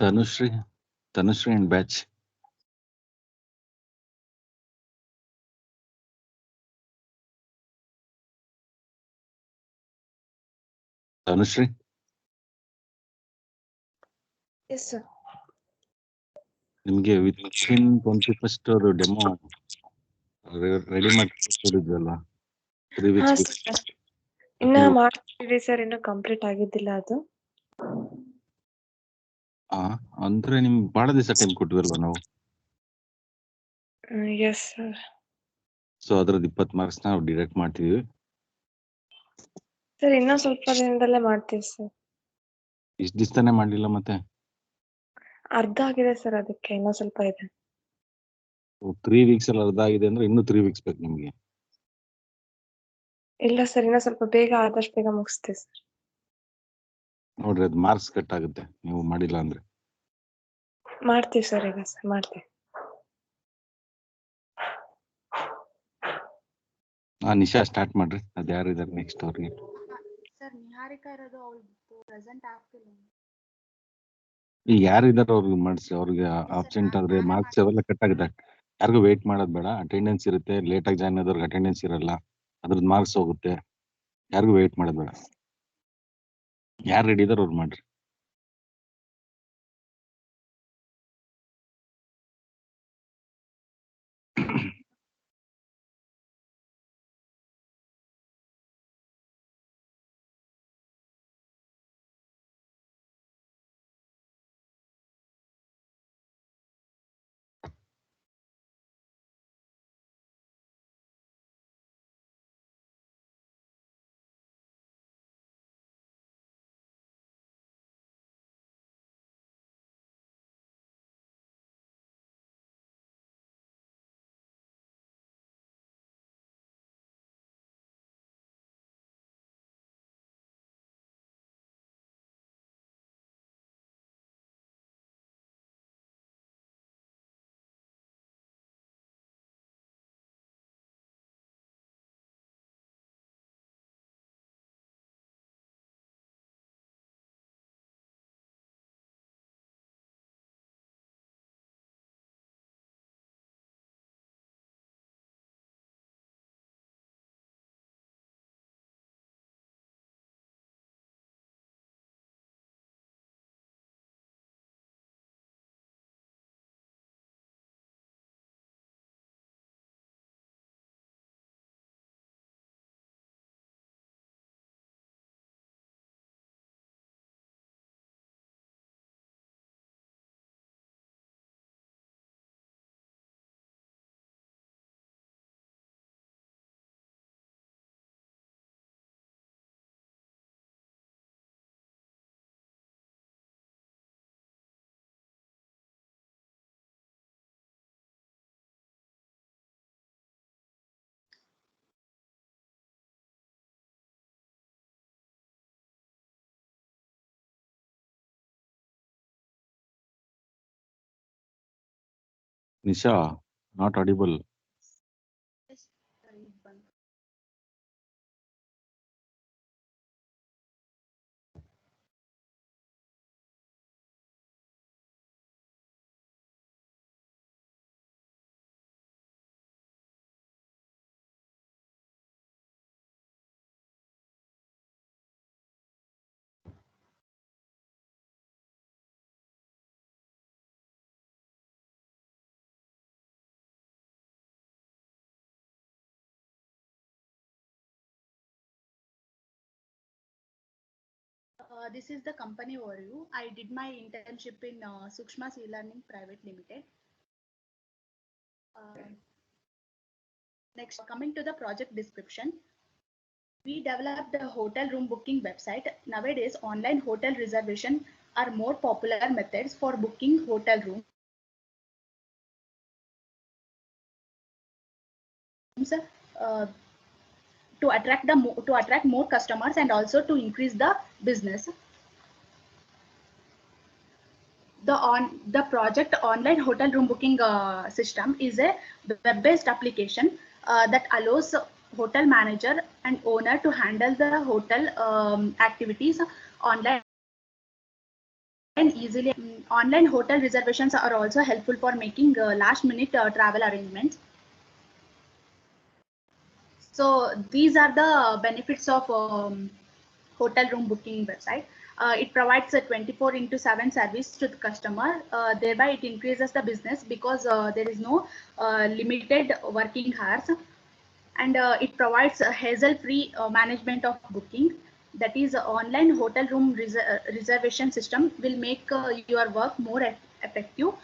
Tanushree and batch. Tanushree, Yes, sir. ನಿಮಗೆ within 21st ಅವರು demo ready ಮಾಡಿಕೊಡಿದ್ವಲ್ಲ 3 ಹಾ weeks. Sir, ಇನ್ನ ಮಾಡ್ತಿದೀವಿ ಸರ್, ಇನ್ನು ಕಂಪ್ಲೀಟ್ ಆಗಿದ್ದಿಲ್ಲ ಅದು. ಅಂದ್ರೆ ನಿಮ್ಗೆ ಬಹಳ ದಿವಸ ಟೈಮ್ ಕೊಟ್ಟಿವಲ್ವಾ ನಾವು. Yes sir. ಸೊ ಅದ್ರದ್ದು 20 ಮಾರ್ಕ್ಸ್ ನಾವು ಡಿಡಕ್ಟ್ ಮಾಡ್ತೀವಿ ಸರ್. ಇನ್ನೂ ಸ್ವಲ್ಪ ದಿನದಲ್ಲೇ ಮಾಡ್ತೀವಿ ಸರ್. ಇಷ್ಟು ದಿವಸನೇ ಮಾಡಲಿಲ್ಲ ಮತ್ತೆ ಅರ್ಧ ಆಗಿದೆ ಸರ್, ಅದಕ್ಕೆ ಇನ್ನೂ ಸ್ವಲ್ಪ ಇದೆ. 3 weeks ಅಲ್ಲಿ ಅರ್ಧ ಆಗಿದೆ ಅಂದ್ರೆ ಇನ್ನೂ 3 weeks ಬೇಕು ನಿಮ್ಗೆ. ಇಲ್ಲ ಸರ್, ಇನ್ನೂ ಸ್ವಲ್ಪ ಬೇಗ ಆದಷ್ಟು ಬೇಗ ಮುಗಿಸ್ತೀವಿ ಸರ್. ನೋಡ್ರಿ ಅದು ಮಾರ್ಕ್ಸ್ ಕಟ್ ಆಗುತ್ತೆ ನೀವು ಮಾಡಿಲ್ಲ ಅಂದ್ರೆ. ಮಾಡ್ತೀವಿ ಸರ್, ಈಗ ಸರ್ ಮಾಡ್ತೀವಿ. ನಿಶಾ ಸ್ಟಾರ್ಟ್ ಮಾಡ್ರಿ. ಅದು ಯಾರು ಇದಾರೆ ನೆಕ್ಸ್ಟ್ ಅವ್ರಿಗೆ. ಸರ್ ನಿಹಾರಿಕಾ ಇರೋದು ಅವಳು ಪ್ರೆಸೆಂಟ್ ಆಗ್ತಿಲ್ಲ. ಈಗ ಯಾರು ಇದಾರೆ ಅವ್ರಿಗೆ ಮಾಡಿಸಿ. ಅವ್ರಿಗೆ ಅಬ್ಸೆಂಟ್ ಆದ್ರೆ ಮಾರ್ಕ್ಸ್ ಅವೆಲ್ಲ ಕಟ್ ಆಗುತ್ತೆ. ಯಾರಿಗೂ ವೇಟ್ ಮಾಡೋದು ಬೇಡ. ಅಟೆಂಡೆನ್ಸ್ ಇರುತ್ತೆ. ಲೇಟ್ ಆಗಿ ಜಾಯ್ನ್ ಆದವ್ರಿಗೆ ಅಟೆಂಡೆನ್ಸ್ ಇರಲ್ಲ, ಅದ್ರದ್ದು ಮಾರ್ಕ್ಸ್ ಹೋಗುತ್ತೆ. ಯಾರಿಗೂ ವೇಟ್ ಮಾಡೋದು ಬೇಡ. ಯಾರು ರೆಡಿ ಇದಾರೆ ಅವ್ರು ಮಾಡ್ರಿ. Nisha not audible. This is the company overview. I did my internship in Sukshma's E-Learning Private Limited. Next, coming to the project description, we developed a hotel room booking website. Nowadays, online hotel reservation are more popular methods for booking hotel rooms. To attract more customers and also to increase the business. The project online hotel room booking system is a web-based application that allows hotel manager and owner to handle the hotel activities online easily. Online hotel reservations are also helpful for making last-minute travel arrangements. So these are the benefits of hotel room booking website. It provides a 24/7 service to the customer. Thereby, it increases the business because there is no limited working hours, and it provides a hassle-free management of booking. That is, online hotel room reservation system will make your work more effective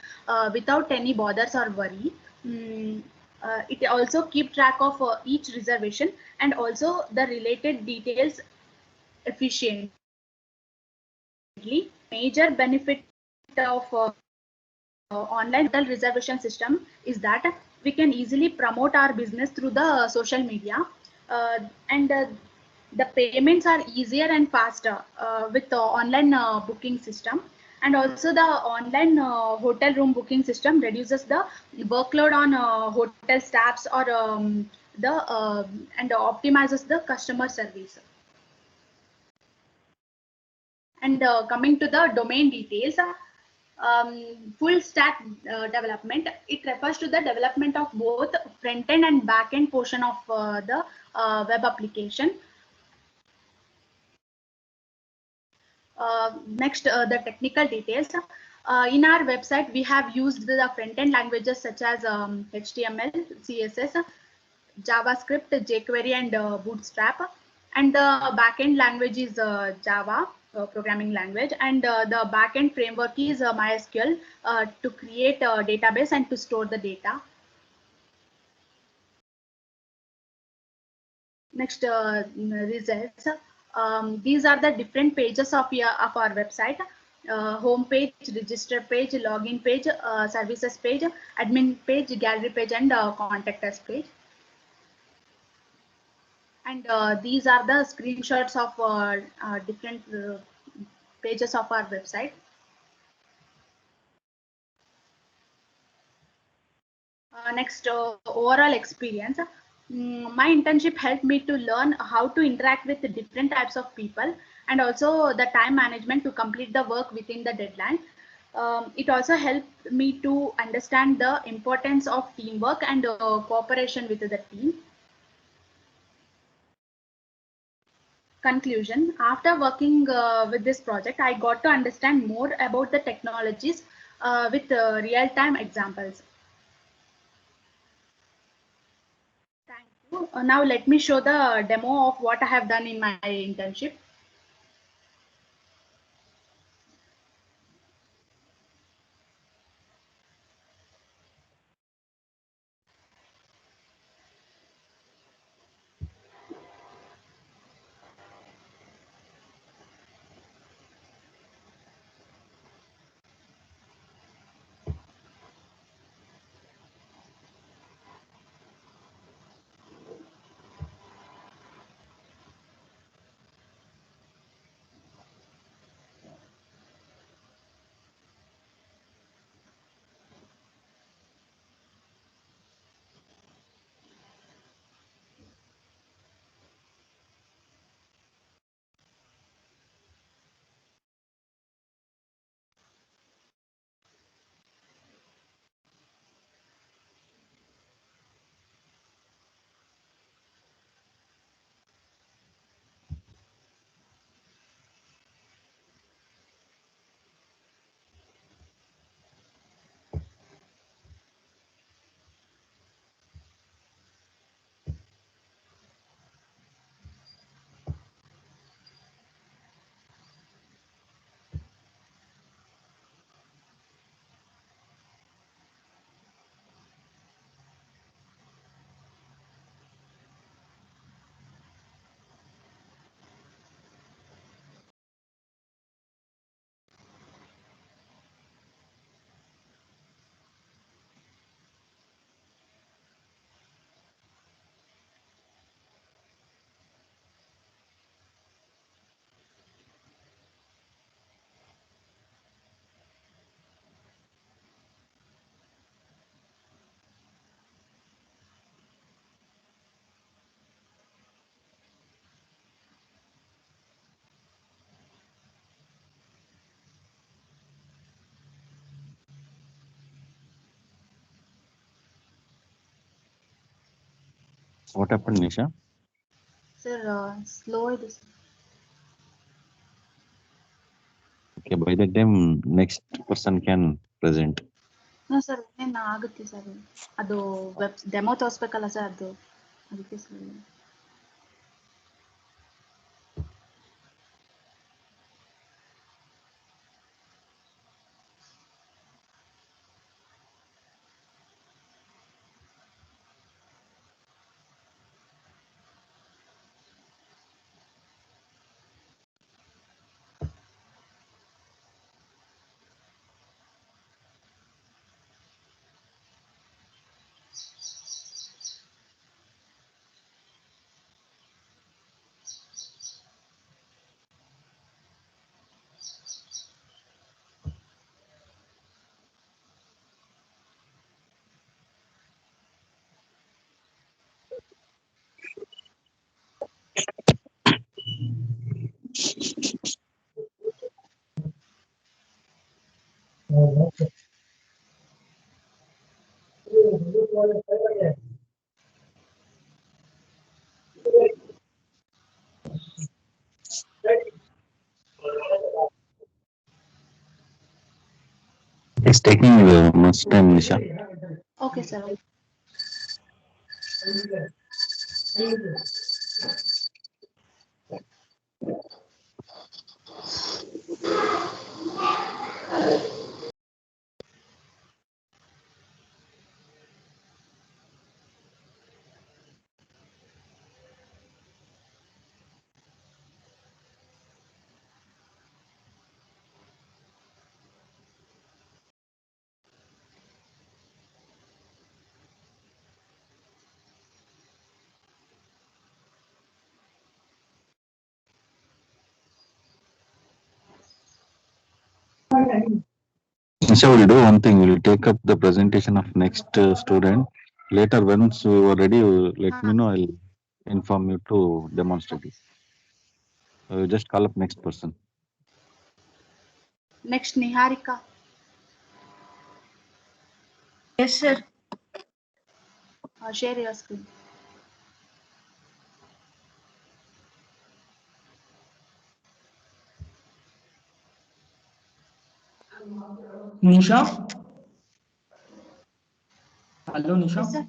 without any bothers or worry. Mm, it also keep track of each reservation and also the related details efficiently. Major benefit of online hotel reservation system is that we can easily promote our business through the social media, and the payments are easier and faster with the online booking system. And also the online hotel room booking system reduces the workload on hotel staffs or the and optimizes the customer service. And coming to the domain details, full stack development, it refers to the development of both front end and back end portion of the web application. Next, the technical details. In our website, we have used the front-end languages such as HTML, CSS, JavaScript, jQuery, and Bootstrap. And the back-end language is Java programming language, and the back-end framework is MySQL to create a database and to store the data. Next, results. These are the different pages of our website: home page, register page, login page, services page, admin page, gallery page, and contact us page. And these are the screenshots of different pages of our website. Next, overall experience. My internship helped me to learn how to interact with different types of people, and also the time management to complete the work within the deadline. It also helped me to understand the importance of teamwork and cooperation with the team. Conclusion: after working with this project, I got to understand more about the technologies with real-time examples. Thank you. Now let me show the demo of what I have done in my internship. What happened, Nisha? Sir, slow it is. Okay, by that time, next person can present. No, sir, ಏನು ಆಗುತ್ತೆ sir ಅದು web demo ತೋರಿಸ್ಬೇಕಲ್ಲ sir ಅದು ಅದಕ್ಕೆ sir. It's taking much time, Nisha. Okay sir. Nisha will do one thing. We'll take up the presentation of next student. Later, once you are ready, let me know. I'll inform you to demonstrate it. Just call up next person. Next Niharika. Yes, sir. Share your screen. Nisha? Hello, Nisha. Yes, sir.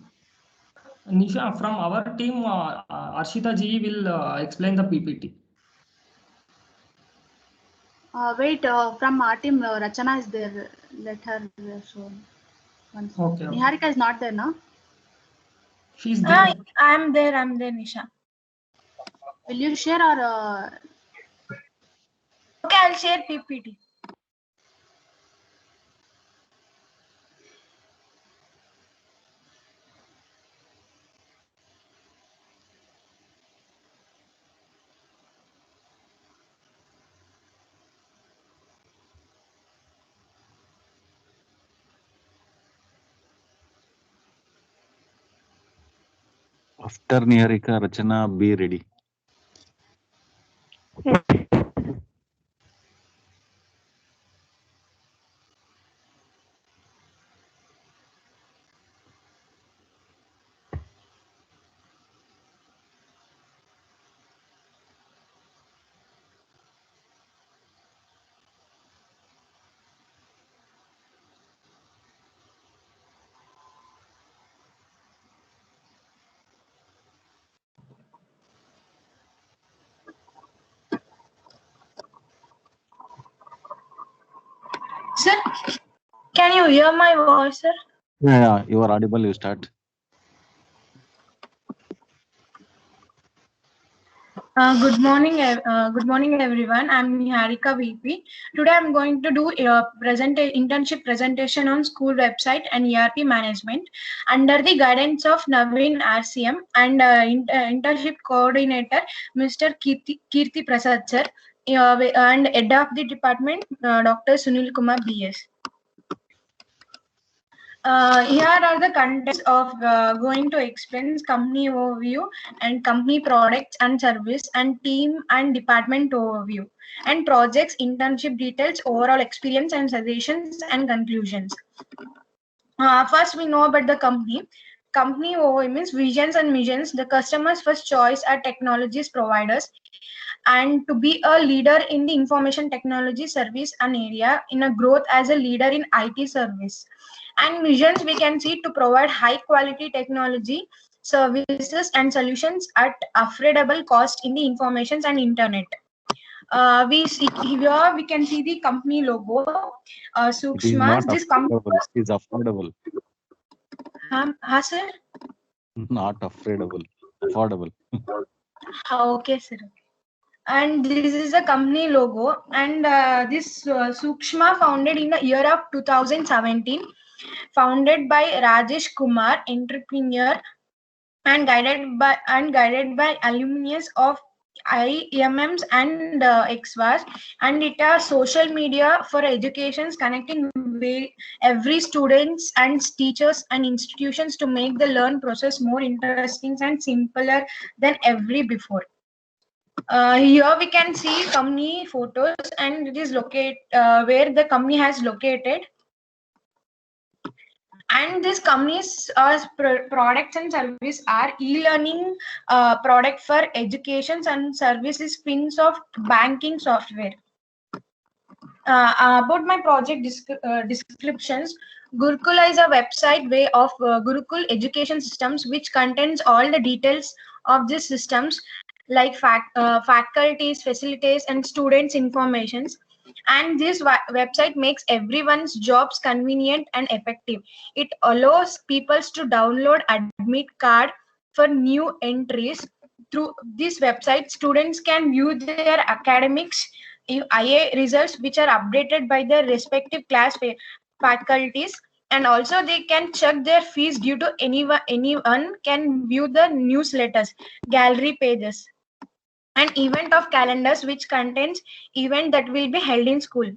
Nisha, from our team, Arshita ji will explain the PPT. Wait, from our team, Rachana is there. Let her show. Okay. Niharika is not there, no? She's there. I'm there, Nisha. Will you share or? Okay, I'll share PPT. After Niharika, Rachana, be ready. Sir, can you hear my voice, sir? Yeah, you are audible. You start. Good morning, everyone. I'm Niharika VP. Today, I'm going to do a internship presentation on school website and ERP management under the guidance of Naveen RCM and internship coordinator, Mr. Kirti Prasad sir, and head of the department, Dr. Sunil Kumar BS. Here are the contents of going to explain company overview and company products and service and team and department overview and projects, internship details, overall experience and suggestions and conclusions. First, we know about the company. company OE means visions and missions. The customer's first choice are technologies providers, and to be a leader in the information technology service and area in a growth as a leader in IT service. And missions we can see to provide high quality technology services and solutions at affordable cost in the informations and internet. We see here we can see the company logo. It is Sukshmas. not This company. affordable. It is affordable. Sir. Not affordable. Affordable. Okay, sir. And this is the company logo. And this Sukshma founded in the year of 2017, founded by Rajesh Kumar, entrepreneur, and guided by alumnus of IMMs and XVAS, and it are social media for educations connecting every students and teachers and institutions to make the learn process more interesting and simpler than every before. Here we can see company photos, and it is located where the company has located. And these companies products and service are e-learning product for education and services, FinSoft banking software. About my project descriptions, Gurukul is a website way of Gurukul education systems which contains all the details of these systems like faculties, facilities, and students' informations. And this website makes everyone's jobs convenient and effective. It allows people to download admit card for new entries. Through this website, students can view their academics, IA results, which are updated by their respective class faculties, and also they can check their fees due to anyone can view the newsletters, gallery pages, and event of calendars which contains event that will be held in school.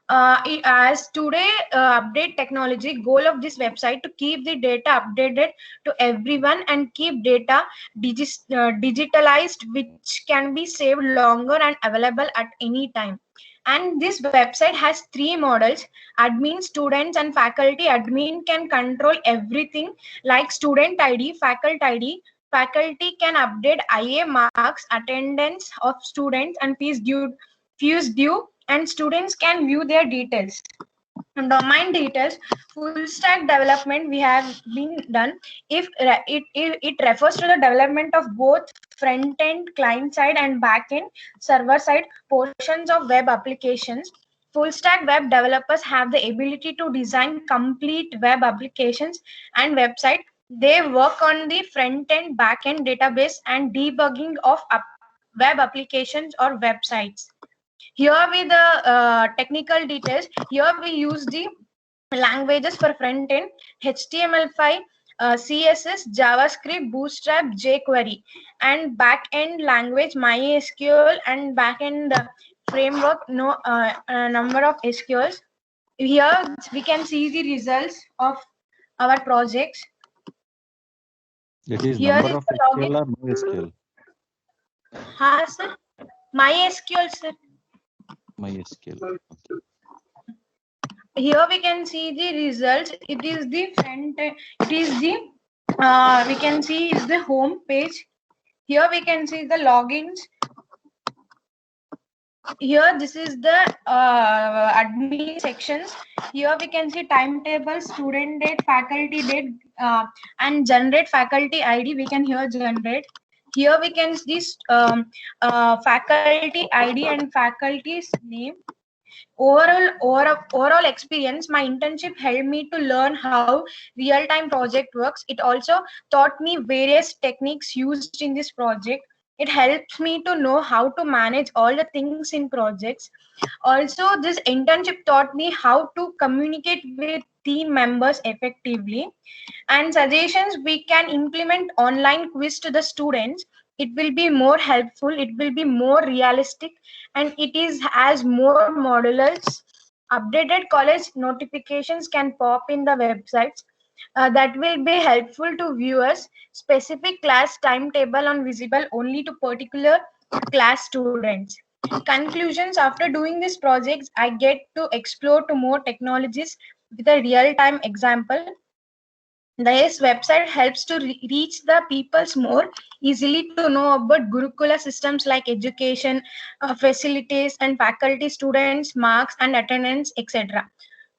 As today update technology, goal of this website to keep the data updated to everyone and keep data digitalized, which can be saved longer and available at any time. And this website has three models: admin, students, and faculty. Admin can control everything like student ID, faculty ID. Faculty can update IA marks, attendance of students, and fees due, and students can view their details. Domain details, full stack development we have been done. If it refers to the development of both front end client side and back end server side portions of web applications. Full stack web developers have the ability to design complete web applications and website. They work on the front end, back end database and debugging of web applications or websites. Here with the technical details, here we use the languages for front end: HTML5, CSS, JavaScript, Bootstrap, jQuery, and back end language MySQL, and back end framework number of SQLs. Here we can see the results of our projects. It is Here number is of the SQL login. or MySQL? Sir. MySQL, sir. MySQL. Okay. Here we can see the results. It is the front. It is the we can see is the home page. Here we can see the logins. Here this is the admin sections. Here we can see timetable, student date, faculty date, and generate faculty ID. We can here generate. Here we can see this faculty ID and faculty's name. Overall experience, my internship helped me to learn how real-time project works. It also taught me various techniques used in this project. It helps me to know how to manage all the things in projects. Also, this internship taught me how to communicate with team members effectively. And suggestions: we can implement online quiz to the students. It will be more helpful, it will be more realistic, and it is as more modulars. Updated college notifications can pop in the websites. That will be helpful to viewers. Specific class timetable on visible only to particular class students. Conclusions: after doing these projects, I get to explore to more technologies with a real-time example. This website helps to reach the peoples more easily to know about Gurukula systems like education, facilities and faculty, students, marks and attendance, etc.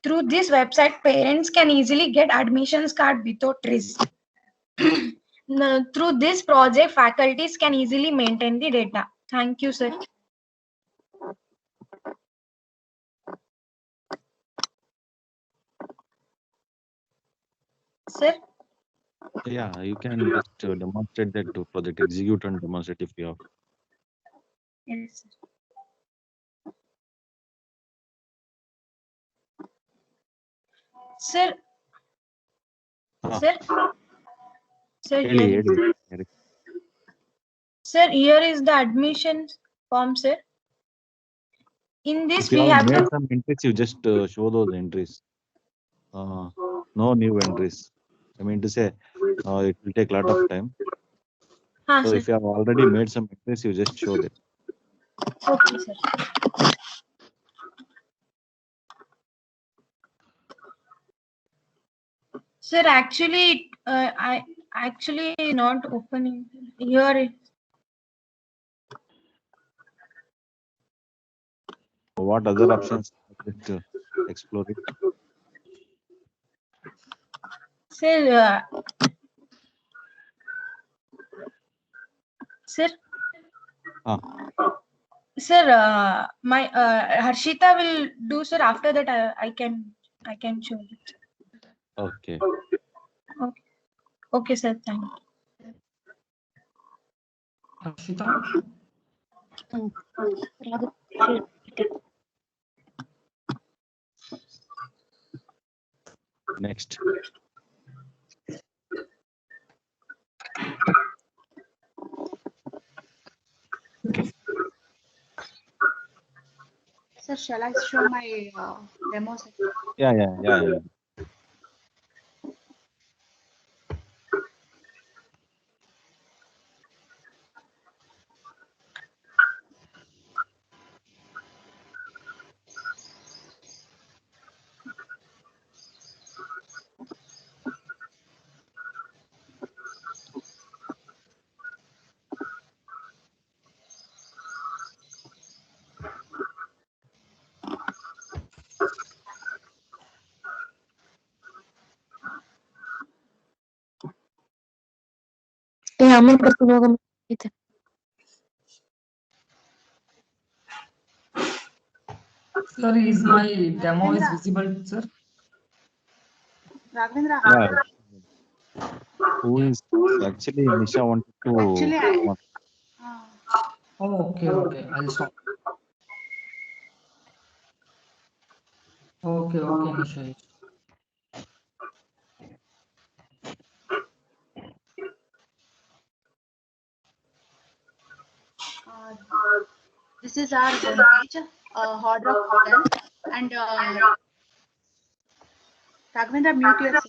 Through this website, parents can easily get admissions card without risk. Through this project, faculties can easily maintain the data. Thank you, sir. Sir? Yeah, you can just demonstrate that to project, execute and demonstrate if you have. Yes, sir. Sir? Sir? Sir, here is, sir, here is the admission form, sir. In this, If you we have have made to. some entries, you just show those entries. No new entries. I mean to say, it will take a lot of time. So Sir. if you have already made some entries, you just show that. Okay, sir. Sir, actually, I actually not opening here. What other options? Just explore it. Sir, sir. Sir, my Harshita will do, sir. After that, I can show it. Okay. Okay. Okay, sir. Thank you. Harshita? Next. Sir, shall I show my demo? Yeah. Sir, is my demo is visible, sir? Raghavendra. Yeah. Who is actually Nisha wanted to? Actually, Oh, okay. I'll stop. Okay, Nisha. this is our homepage, Hard Rock Hotel, and Raghavendra, mute yourself.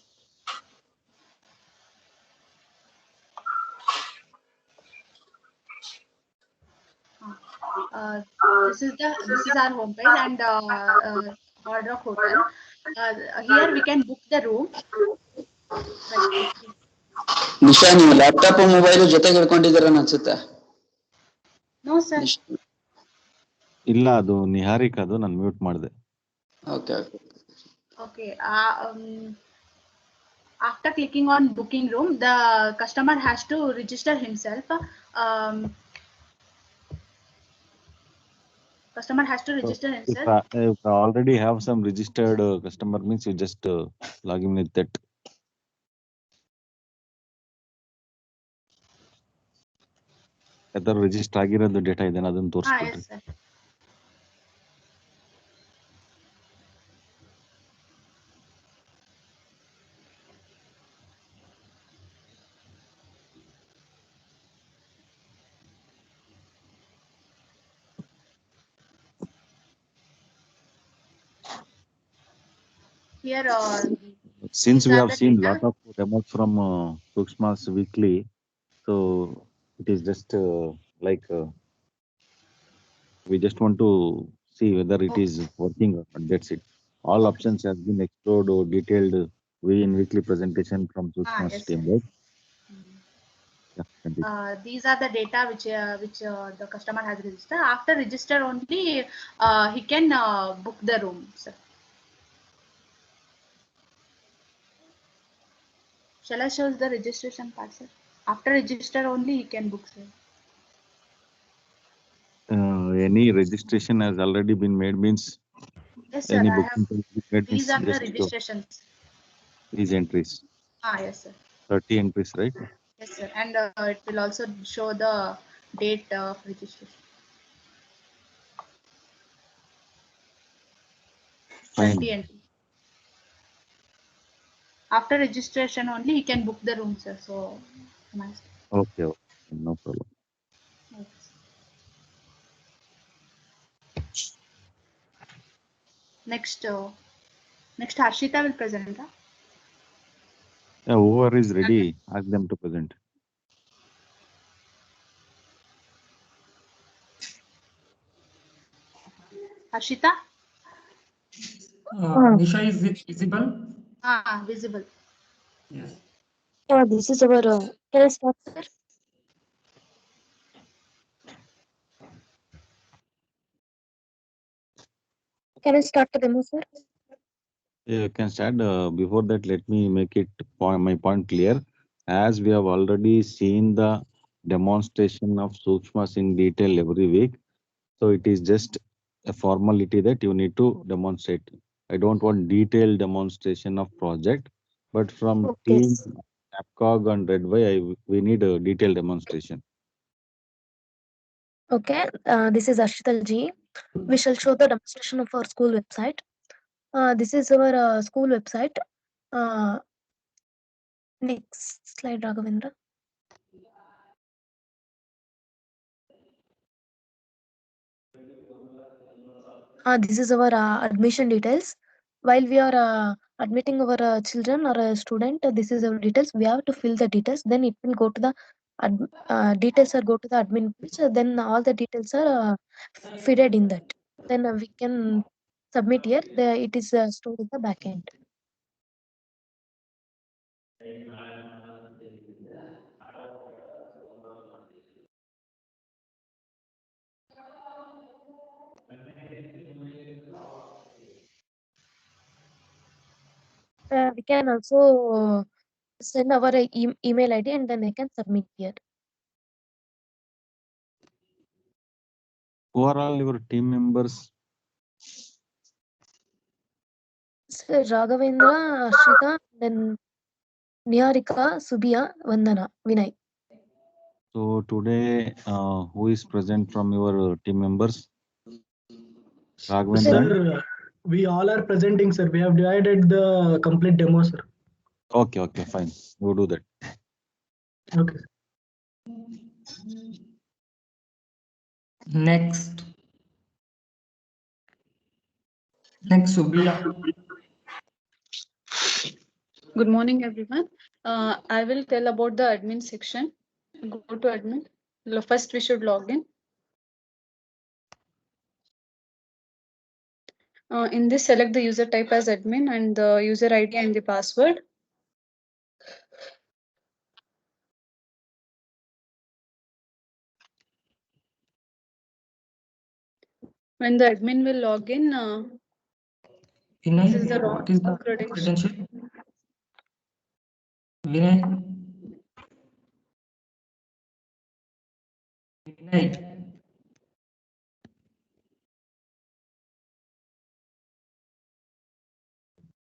This is our homepage and Hard Rock Hotel. Here we can book the room. Nisha ನೀವು laptop mobile ಜೊತೆಗೆ ಇಟ್ಕೊಂಡಿದ್ದೀರ ಅನ್ಸುತ್ತೆ. No sir. ಇಲ್ಲ, ಅದು ನಿಹಾರಿಕ್, ಅದು ನಾನು mute ಮಾಡಿದೆ. Okay. After clicking on booking room, the customer has to register himself. Customer has to register himself. If I already have some registered customer, means you just log in with that. ಯಾವ್ದಾದ್ರು register ಆಗಿರೋದು data ಇದೆನಾ ಅದನ್ನ ತೋರಿಸ್ಬಿಡ್ರಿ. Yes, sir. Here, since we have seen lot of demos from Suksma's weekly, so it is just like we just want to see whether it is working or not. That's it. All options have been explored or detailed weekly presentation from Sukshma's yes, team, sir. right? Yeah, continue. These are the data which the customer has registered. After register only, he can book the room, sir. Shall I show the registration part, sir? After register only, he can book, sir. Any registration has already been made means Yes, sir. any I have. booking has been made These means are the just show registrations. these entries. Yes, sir. 30 entries, right? Yes, sir. And it will also show the date of registration. Fine. 30 entries. After registration only, he can book the room, sir. So, nice. Okay, no problem. Next, next Harshita will present. Yeah, whoever is ready, ask them to present. Harshita? Nisha, is it visible? Visible. Yes. This is our. Can I start, sir? Can I start the demo, sir? Yeah, you can start. Before that, let me make it my point clear. As we have already seen the demonstration of Sukshmas in detail every week, so it is just a formality that you need to demonstrate. I don't want detailed demonstration of project, but from Okay. team AppCog and Redway, we need a detailed demonstration. Okay. This is Arshita Ji. We shall show the demonstration of our school website. This is our school website. Next slide, Raghavendra. This is our admission details. While we are admitting our children or a student, this is our details. We have to fill the details. Then it will go to the details are go to the admin page. Then all the details are fed in that. Then we can submit here. It is stored in the backend. We can also send our email ID and then I can submit here. Who are all your team members? Sir, Raghavendra, Arshita, then Niharika, Subhiya, Vandana, Vinay. So today, who is present from your team members? Raghavendra? Sir, we all are presenting, sir. We have divided the complete demo, sir. Okay, fine. We'll do that. Okay. Next, Subhiya. Good morning, everyone. I will tell about the admin section. Go to admin. First, we should log in. In this, select the user type as admin and the user ID and the password. When the admin will log in, Vinay, this is the what is the credential. credential? Vinay.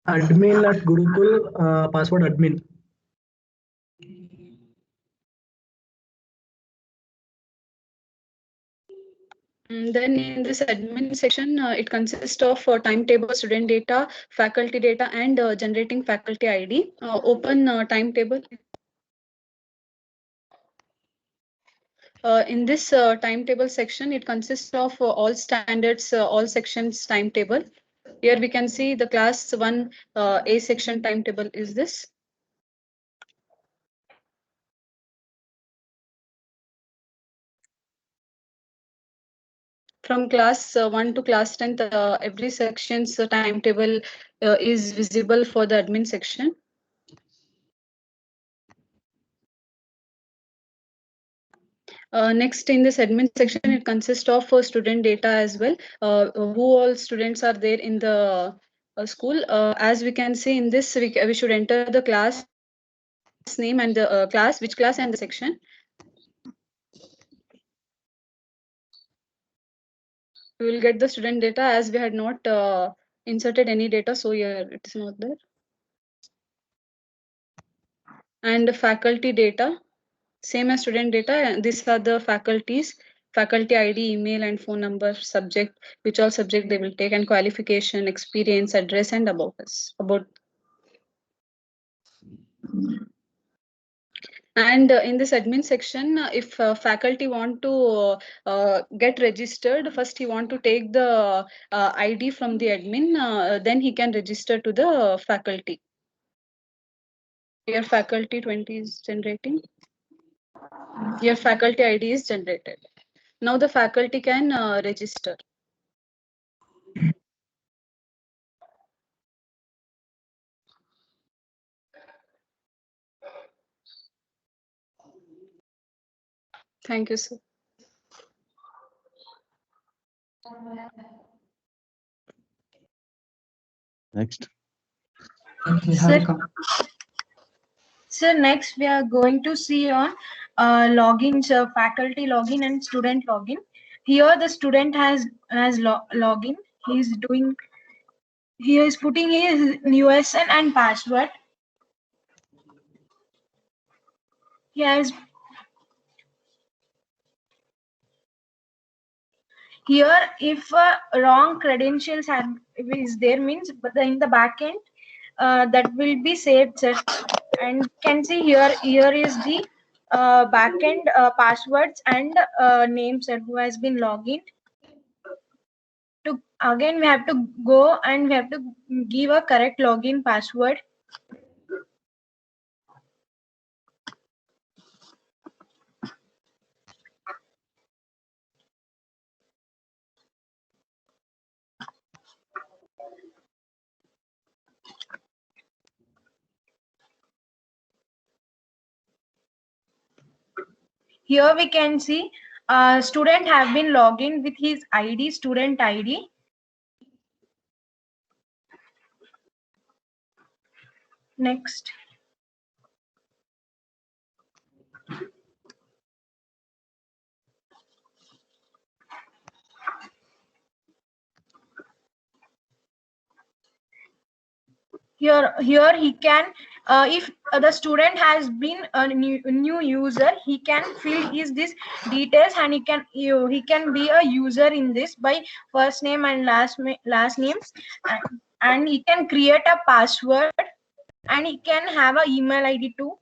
Admin at Gurukul, password admin. Then in this admin section, it consists of timetable, student data, faculty data, and generating faculty ID. Open timetable. In this timetable section, it consists of all standards, all sections timetable. Here we can see the class 1 A section timetable is this. From class 1 to class 10th, every section's timetable is visible for the admin section. Next, in this admin section, it consists of student data as well. Who all students are there in the school? As we can see in this, we should enter the class name and the class, which class and the section. We will get the student data as we had not inserted any data, so here it is not there. And faculty data, same as student data. These are the faculties, faculty ID, email and phone number, subject, which all subject they will take, and qualification, experience, address, and about us. And in this admin section, if faculty want to get registered, first he want to take the ID from the admin, then he can register to the faculty. Your faculty 20 is generating. Your faculty ID is generated. Now the faculty can register. Thank you, sir. Next. Sir, next we are going to see on logins, faculty login and student login. Here the student has login. He is putting his USN and password. Here, if wrong credentials is there, means but in the backend that will be saved, sir. And can see here is the backend passwords and names, sir, who has been logged in. Again we have to go and we have to give a correct login password. Here we can see student have been logged in with his ID, student ID. Next. Here he can, if the student has been a new user, he can fill these details and he can be a user in this by first name and last name, and he can create a password and he can have an email ID too.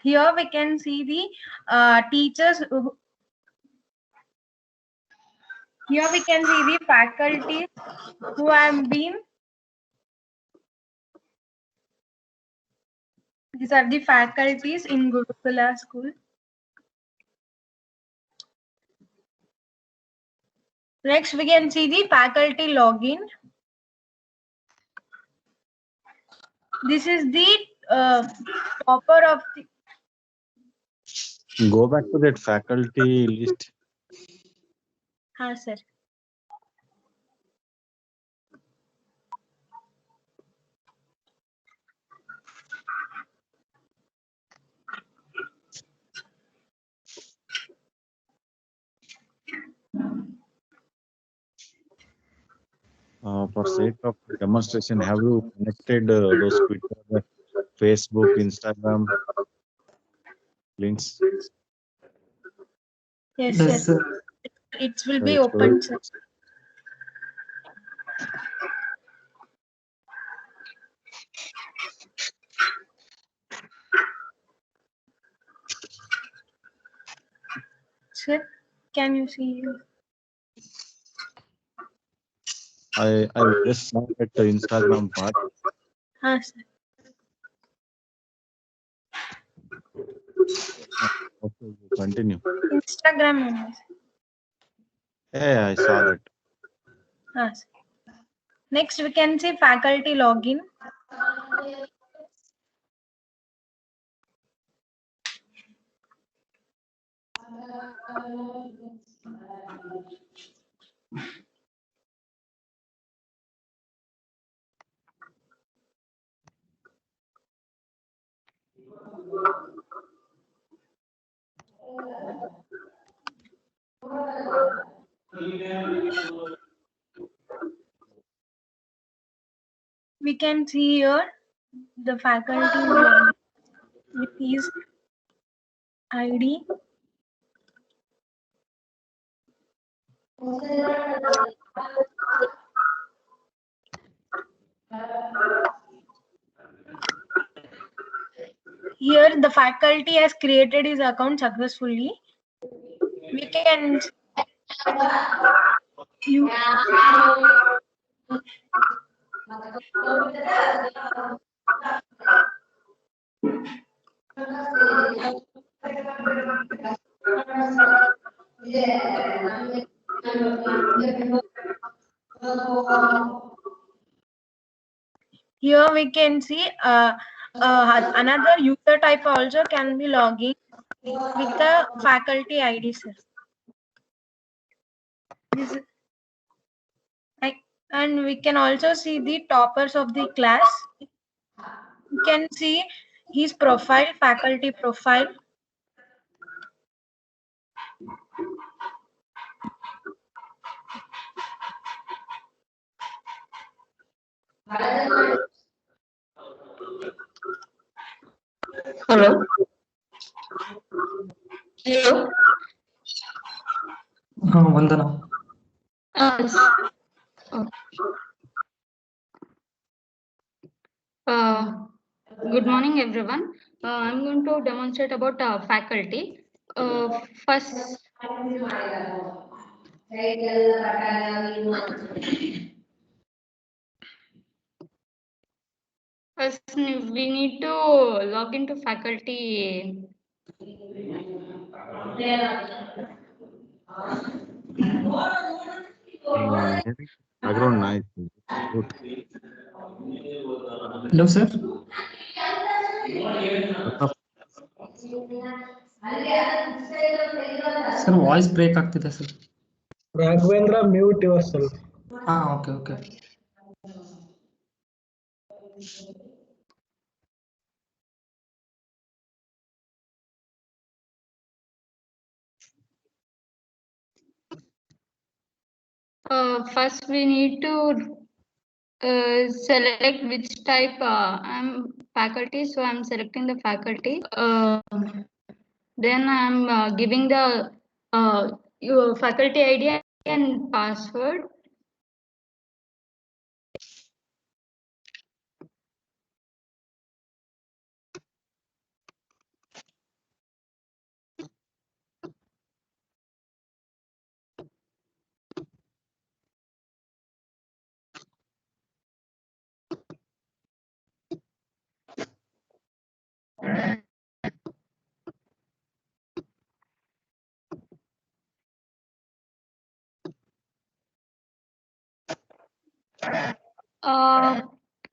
Here we can see the teachers. Here we can see the faculty who have been. These are the faculties in Gurukula school. Next, we can see the faculty login. This is the topper of the. Go back to that faculty list. Sir. For sake of demonstration, have you connected those Twitter, Facebook, Instagram links? Yes, sir. It will be open, sir. Sir, can you see? I just saw at the Instagram part. Sir. Okay, continue. Instagram only. Yeah, I saw that. Sir. Next, we can see faculty login. We can see here the faculty login with his ID. Here, the faculty has created his account successfully. We can you here we can see another user type also can be logging with the faculty ID, sir. This is, and we can also see the toppers of the class. You can see his profile, faculty profile. Hello. Hello. Vandana. Yes. Good morning, everyone. I'm going to demonstrate about faculty. First, we need to log into faculty. Background noise. Hello, sir. Sir, voice break ಆಗ್ತಿದೆ sir. Raghavendra, mute yourself. Okay. First, we need to select which type. I'm faculty, so I'm selecting the faculty. Then I'm giving the your faculty ID and password.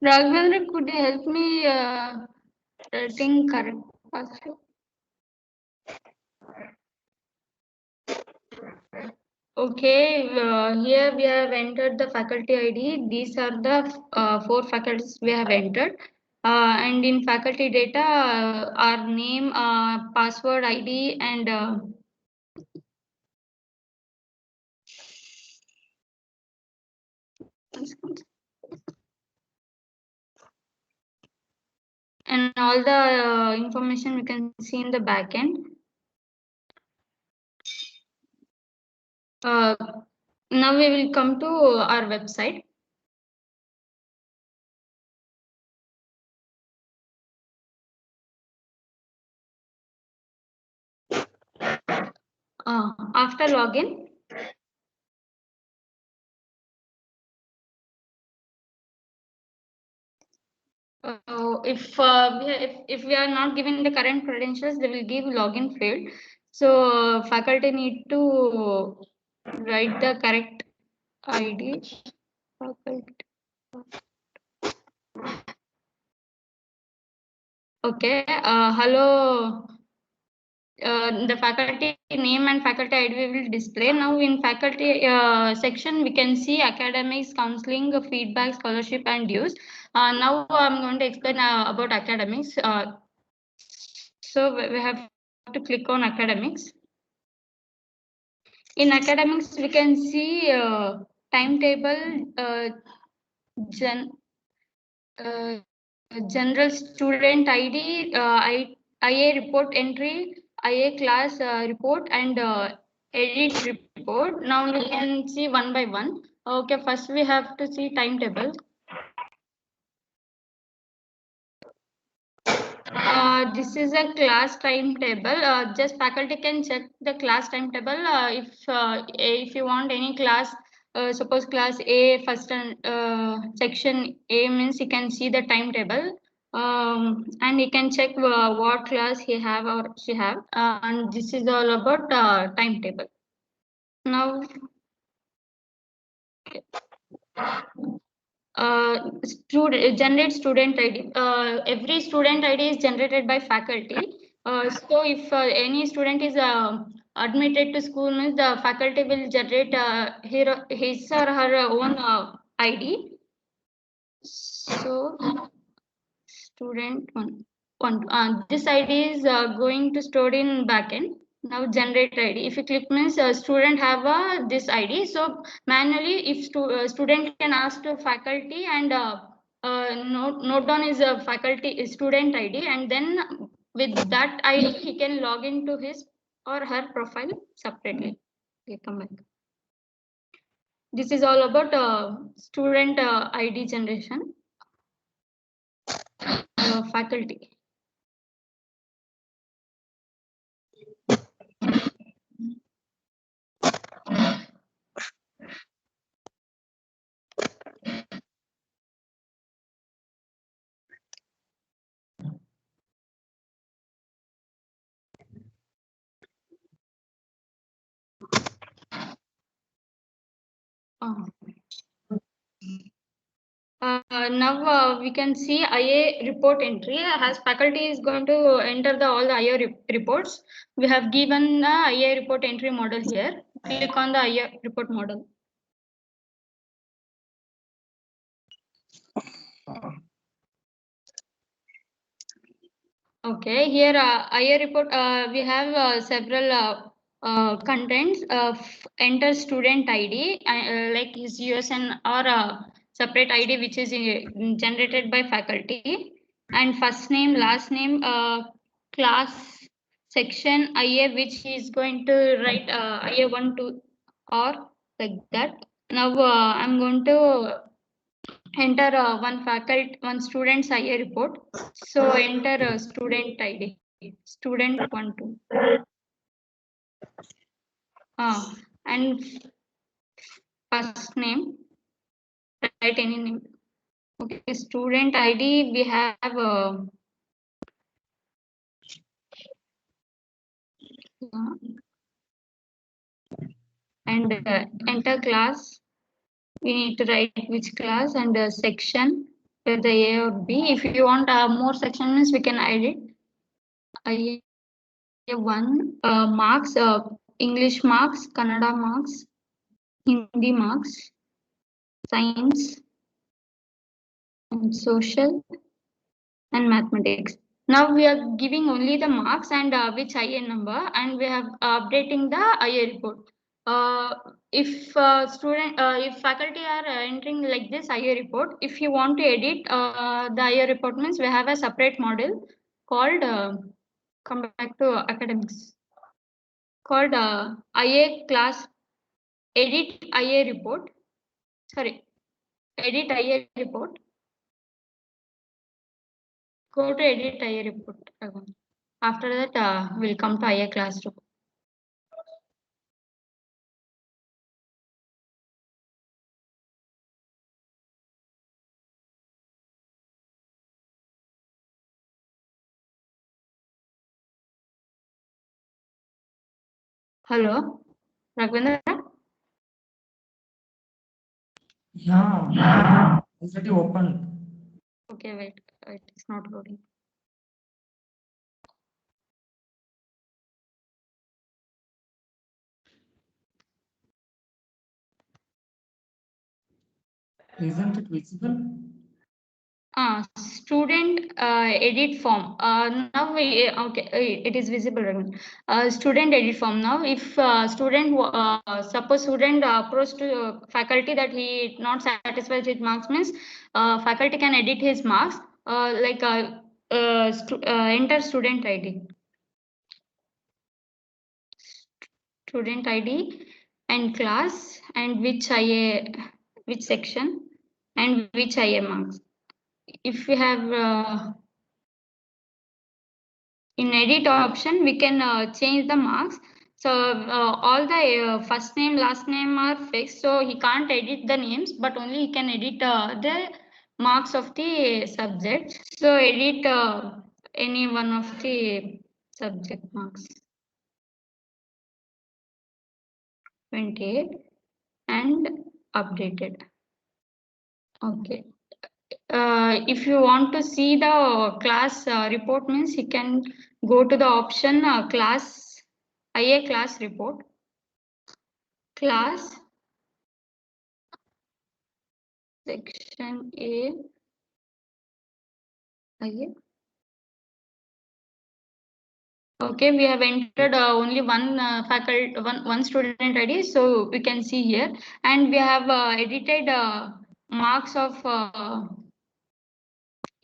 Raghavendra, could you help me writing correct password? Okay, here we have entered the faculty ID. These are the 4 faculties we have entered. And in faculty data, our name, password, ID, and all the information we can see in the back end. Now we will come to our website. After login, if we are not giving the current credentials, they will give login field. So faculty need to write the correct ID. Faculty. Okay. Hello. The faculty name and faculty ID will display. Now in faculty section, we can see academics, counseling, feedback, scholarship, and dues. Now I'm going to explain about academics. So we have to click on academics. In academics, we can see timetable, general student ID, IA report entry, IA class report, and edit report. Now we can see one by one. Okay, first we have to see timetable. This is a class timetable. Just faculty can check the class timetable. If you want any class, suppose class A first section A means you can see the timetable, and you can check what class he have or she have. And this is all about timetable. Now. Generate student ID. Every student ID is generated by faculty. So if any student is admitted to school, means the faculty will generate his or her own ID. So student one. This ID is going to stored in backend. Now generate ID. If you click means student have this ID. So manually, if student can ask to faculty and note down his faculty student ID, and then with that ID he can log into his or her profile separately. Okay, come back. This is all about student ID generation. Faculty. Now we can see IA report entry. As faculty is going to enter all the IA reports, we have given the IA report entry model here. Click on the IA report model. Okay, here IA report, we have several contents. Enter student ID, like his USN or separate ID which is generated by faculty, and first name, last name, class, section, IA which is going to write IA 1, 2 or like that. Now I'm going to enter one student's IA report. So enter student ID, student 1, 2. And first name, write any name. Okay, student ID, we have and enter class. We need to write which class and section, whether A or B. If you want more sections, we can add it. IA 1, marks, English marks, Kannada marks, Hindi marks, science, and social, and mathematics. Now we are giving only the marks and which IA number, and we have updating the IA report. If if faculty are entering like this IA report, if you want to edit the IA report means we have a separate model called, come back to academics, called IA class edit IA report. Sorry, edit IA report. Go to edit IA report. After that, we'll come to IA class report. Hello, Raghavendra? Yeah, already opened. Okay, wait, it is not loading. Isn't it visible? Student edit form. Now it is visible. Student edit form. Now, if suppose student approach to faculty that he not satisfied with marks, means faculty can edit his marks. Enter student ID. Student ID and class and which section and which IA marks. If we have in edit option, we can change the marks. So all the first name, last name are fixed. So he can't edit the names, but only he can edit the marks of the subject. So edit any one of the subject marks. 28 and updated. Okay. If you want to see the class report, means you can go to the option class IA class report. Class section A IA. Okay, we have entered only one faculty, one student ID, so we can see here, and we have edited marks of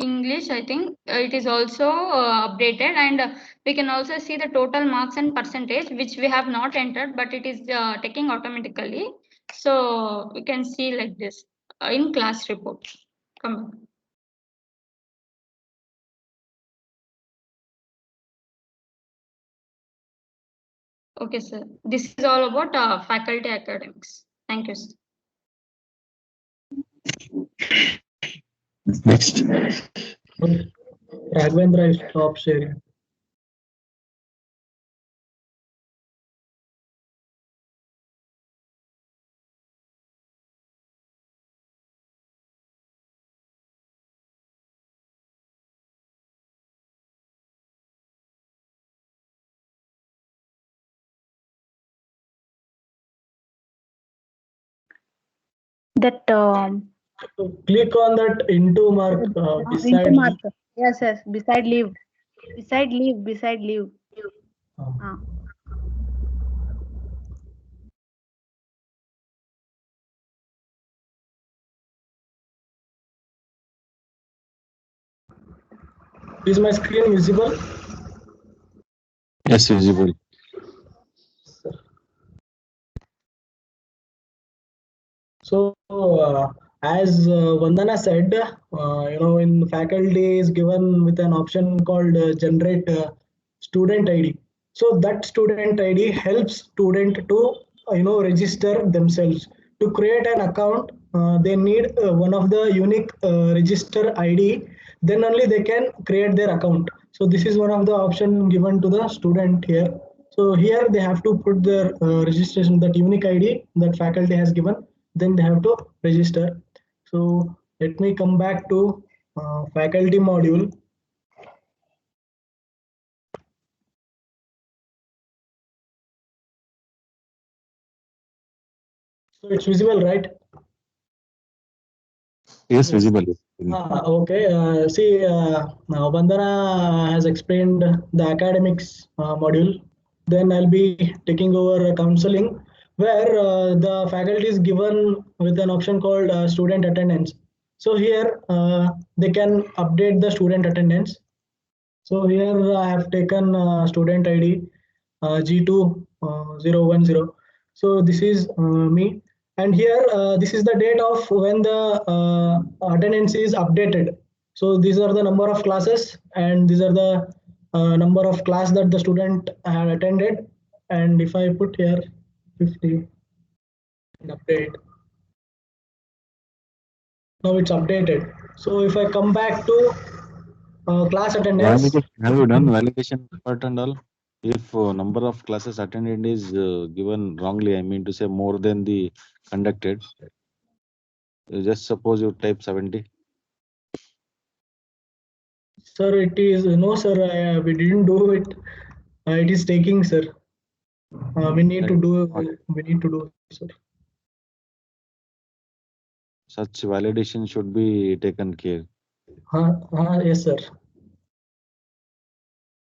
English. I think it is also updated, and we can also see the total marks and percentage, which we have not entered, but it is taking automatically. So we can see like this in class report. Come on. Okay, sir. This is all about faculty academics. Thank you, sir. Next. Raghavendra is stop sharing. That So click on that into mark beside. into mark. Yes, yes. Beside leave. Beside leave. Beside leave. Is my screen visible? Yes, visible. So as Vandana said, in faculty is given with an option called generate student ID. So that student ID helps student to register themselves. To create an account, they need one of the unique register ID. Then only they can create their account. So this is one of the option given to the student here. So here they have to put their registration, that unique ID that faculty has given. Then they have to register. So let me come back to faculty module. So it's visible, right? Yes, visible. Okay. See, now Vandana has explained the academics module. Then I'll be taking over counseling, where the faculty is given with an option called student attendance. So here they can update the student attendance. So here I have taken student ID G2010. So this is me, and here this is the date of when the attendance is updated. So these are the number of classes, and these are the number of class that the student had attended. And if I put here 50 and update, now it's updated. So if I come back to class attendance. Have you done validation part and all? If number of classes attended is given wrongly, I mean to say more than the conducted, just suppose you type 70. Sir, it is no, sir. We didn't do it. It is taking, sir. We need to do. We need to do, sir. Such validation should be taken care. Yes, sir.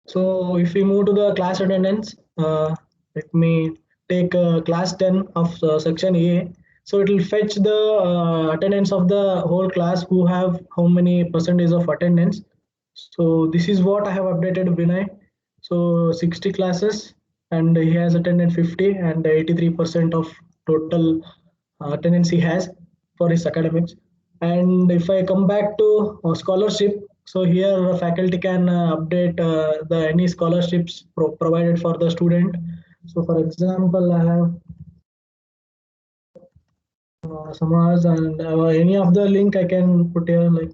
So if we move to the class attendance, let me take class 10 of section A. So it will fetch the attendance of the whole class who have how many percentage of attendance. So this is what I have updated Vinay. So 60 classes and he has attended 50 and 83% of total attendance he has for his academics. And if I come back to scholarship, so here faculty can update the any scholarships provided for the student. So for example, I have Samaj and any of the link I can put here like.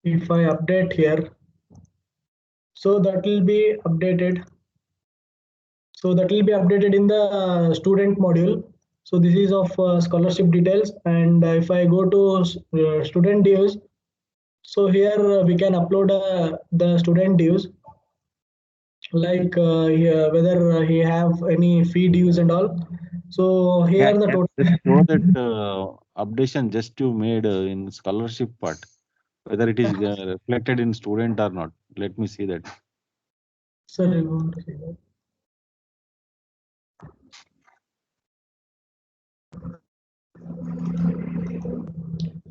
If I update here, so that will be updated. So that will be updated in the student module. So this is of scholarship details. And if I go to student dues, so here we can upload the student dues, like whether he have any fee dues and all. So here the total. Just show that updation just you made in scholarship part, whether it is reflected in student or not. Let me see that. Sir, I want to see that.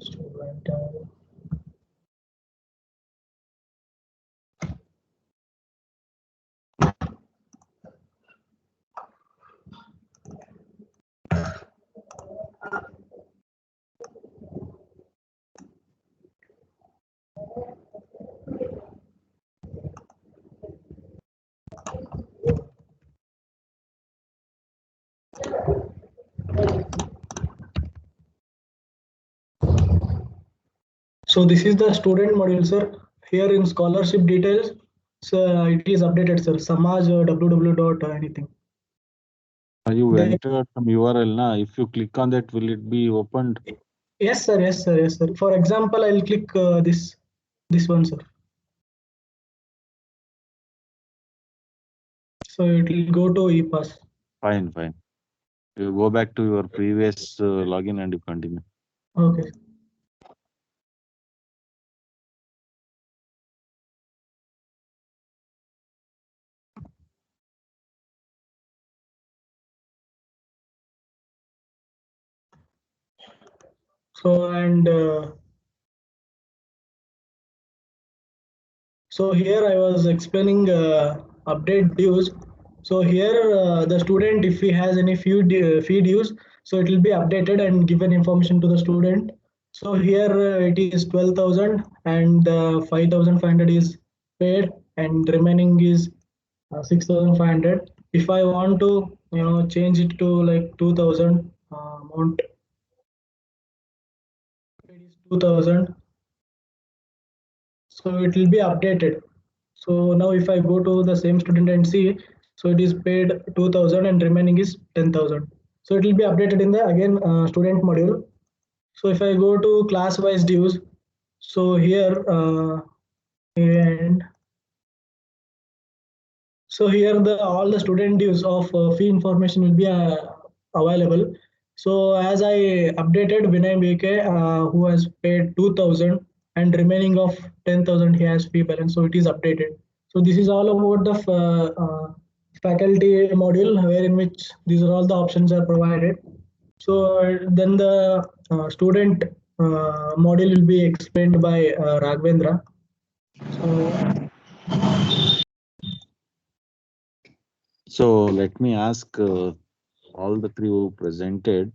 Student, So this is the student module, sir. Here in scholarship details, so it is updated, sir. Samaj www. anything. You entered some URL now. If you click on that, will it be opened? Yes, sir. Yes, sir. Yes, sir. For example, I'll click this one, sir. So it will go to ePass. Fine, fine. You go back to your previous login and you continue. Okay. So and so here I was explaining update dues. So here the student, if he has any fee dues, so it will be updated and given information to the student. So here it is 12,000 and 5,500 is paid and remaining is 6,500. If I want to, change it to like 2,000 amount, it is 2,000. So it will be updated. So now if I go to the same student and see, so it is paid 2,000 and remaining is 10,000. So it will be updated in the again student module. So if I go to class wise dues, so here and so here the all the student dues of fee information will be available. So as I updated Vinay BK, who has paid 2,000 and remaining of 10,000 he has fee balance, so it is updated. So this is all about the faculty module, where in which these are all the options are provided. So then the student module will be explained by Raghavendra. So let me ask all the three who presented.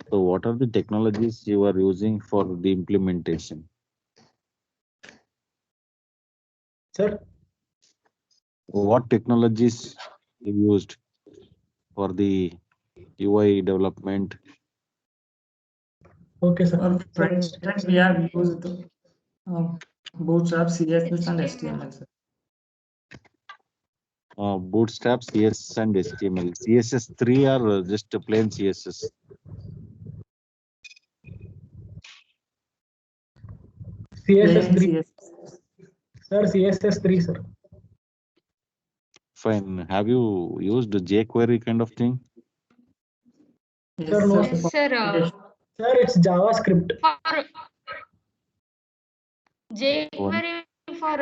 So what are the technologies you are using for the implementation? Sir? What technologies you used for the UI development? Okay, sir. For front end, we have used Bootstrap, CSS, and HTML, sir. Bootstrap, CSS, and HTML. CSS3 or just plain CSS? CSS3. Sir, CSS3, sir. Fine. Have you used jQuery kind of thing? Yes, Sir, no, Yes, sir. Sir, it's JavaScript. For jQuery for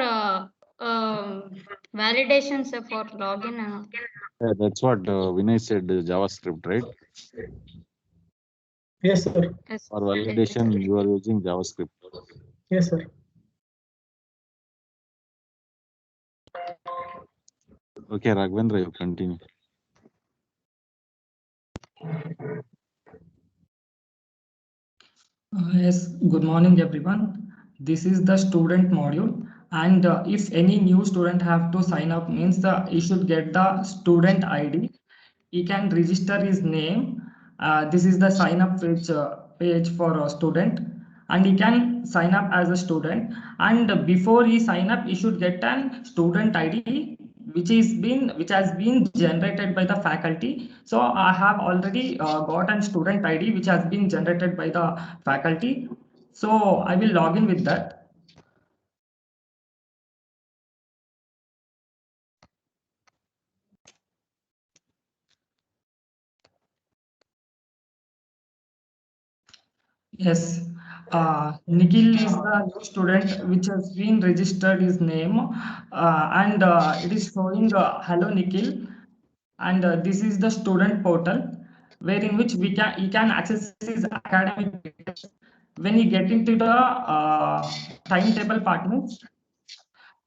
validation, sir, for login. Yeah, that's what Vinay said, JavaScript, right? Yes, sir. Yes, For validation, you are using JavaScript. Yes, sir. Okay, Raghavendra, you continue. Yes, good morning, everyone. This is the student module, and if any new student have to sign up, means he should get the student ID. He can register his name. This is the sign up page for a student, and he can sign up as a student. And before he sign up, he should get an student ID which has been generated by the faculty. So I have already got a student ID which has been generated by the faculty. So I will log in with that. Yes, Nikhil is the new student which has been registered his name, and it is showing hello Nikhil, and this is the student portal wherein which he can access his academic details. When he get into the timetable part means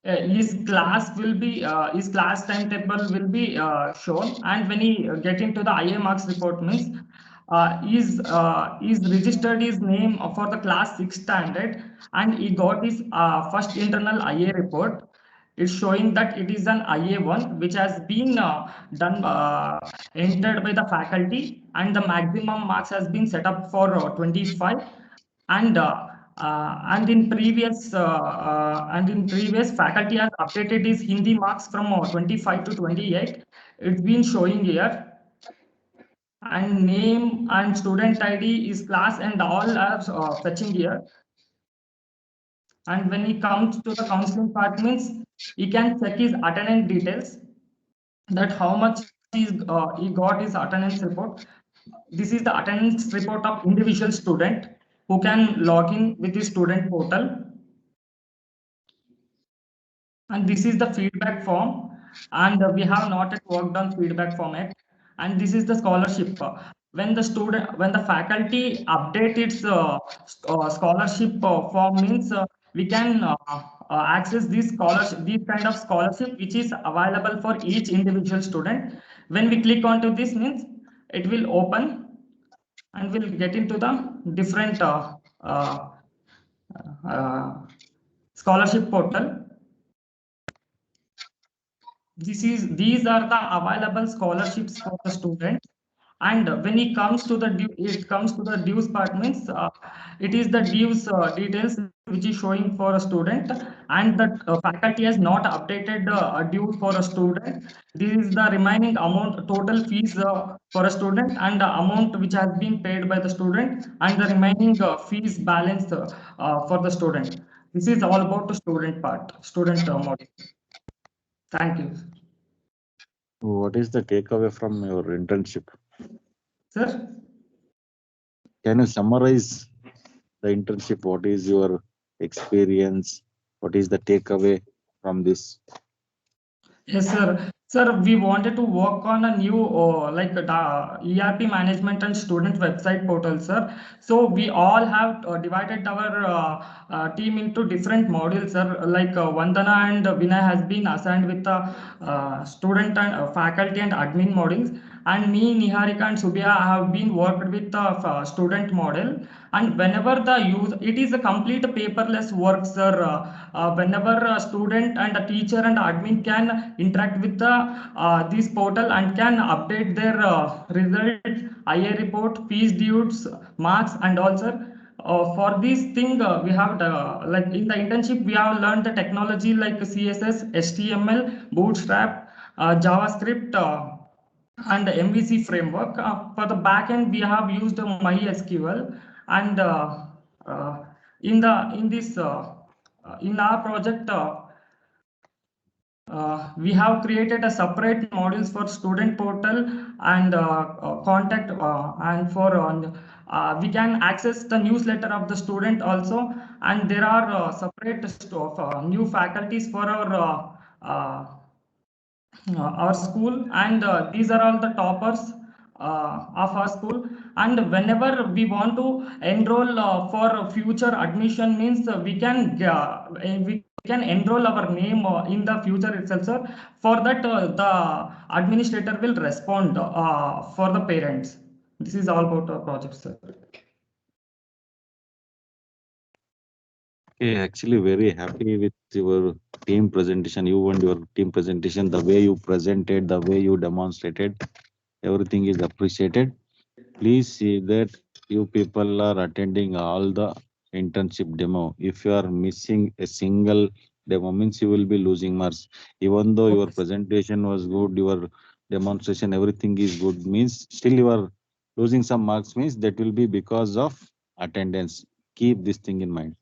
his class timetable will be shown, and when he get into the IA marks report means he's registered his name for the class 6 standard, and he got his first internal IA report. It's showing that it is an IA1 which has been entered by the faculty, and the maximum marks has been set up for 25, and in previous faculty has updated his Hindi marks from 25 to 28. It's been showing here, and name and student ID is class and all are fetching here. And when he comes to the counseling part means he can check his attendance details, that how much he got his attendance report. This is the attendance report of individual student who can log in with the student portal. And this is the feedback form, and we have not yet worked on feedback form yet. And this is the scholarship. When the faculty update its scholarship form means we can access these kind of scholarship which is available for each individual student. When we click onto this means it will open, and we'll get into the different scholarship portal. These are the available scholarships for the student. And when it comes to the dues part means it is the dues details which is showing for a student, and the faculty has not updated a due for a student. This is the remaining amount, total fees for a student, and the amount which has been paid by the student, and the remaining fees balance for the student. This is all about the student module. Thank you. What is the takeaway from your internship? Sir? Can you summarize the internship? What is your experience? What is the takeaway from this? Yes, sir. Sir, we wanted to work on a new ERP management and student website portal, sir. So we all have divided our team into different modules, sir. Like Vandana and Vinay has been assigned with the student and faculty and admin modules. And me, Niharika and Subhya have been worked with the student model. And whenever it is a complete paperless work, sir. Whenever a student and a teacher and admin can interact with this portal and can update their results, IA report, fees dues, marks, and all, sir. For this thing, we have like in the internship, we have learned the technology like CSS, HTML, Bootstrap, JavaScript, and the MVC framework. For the backend, we have used MySQL, and in our project. We have created a separate modules for student portal and contact and for we can access the newsletter of the student also, and there are separate new faculties for our school, and these are all the toppers of our school. And whenever we want to enroll for future admission means we can enroll our name in the future itself, sir. For that the administrator will respond for the parents. This is all about our project, sir. Okay, actually very happy with your team presentation. You and your team presentation, the way you presented, the way you demonstrated, everything is appreciated. Please see that you people are attending all the internship demo. If you are missing a single demo, means you will be losing marks. Even though your presentation was good, your demonstration, everything is good, means still you are losing some marks, means that will be because of attendance. Keep this thing in mind.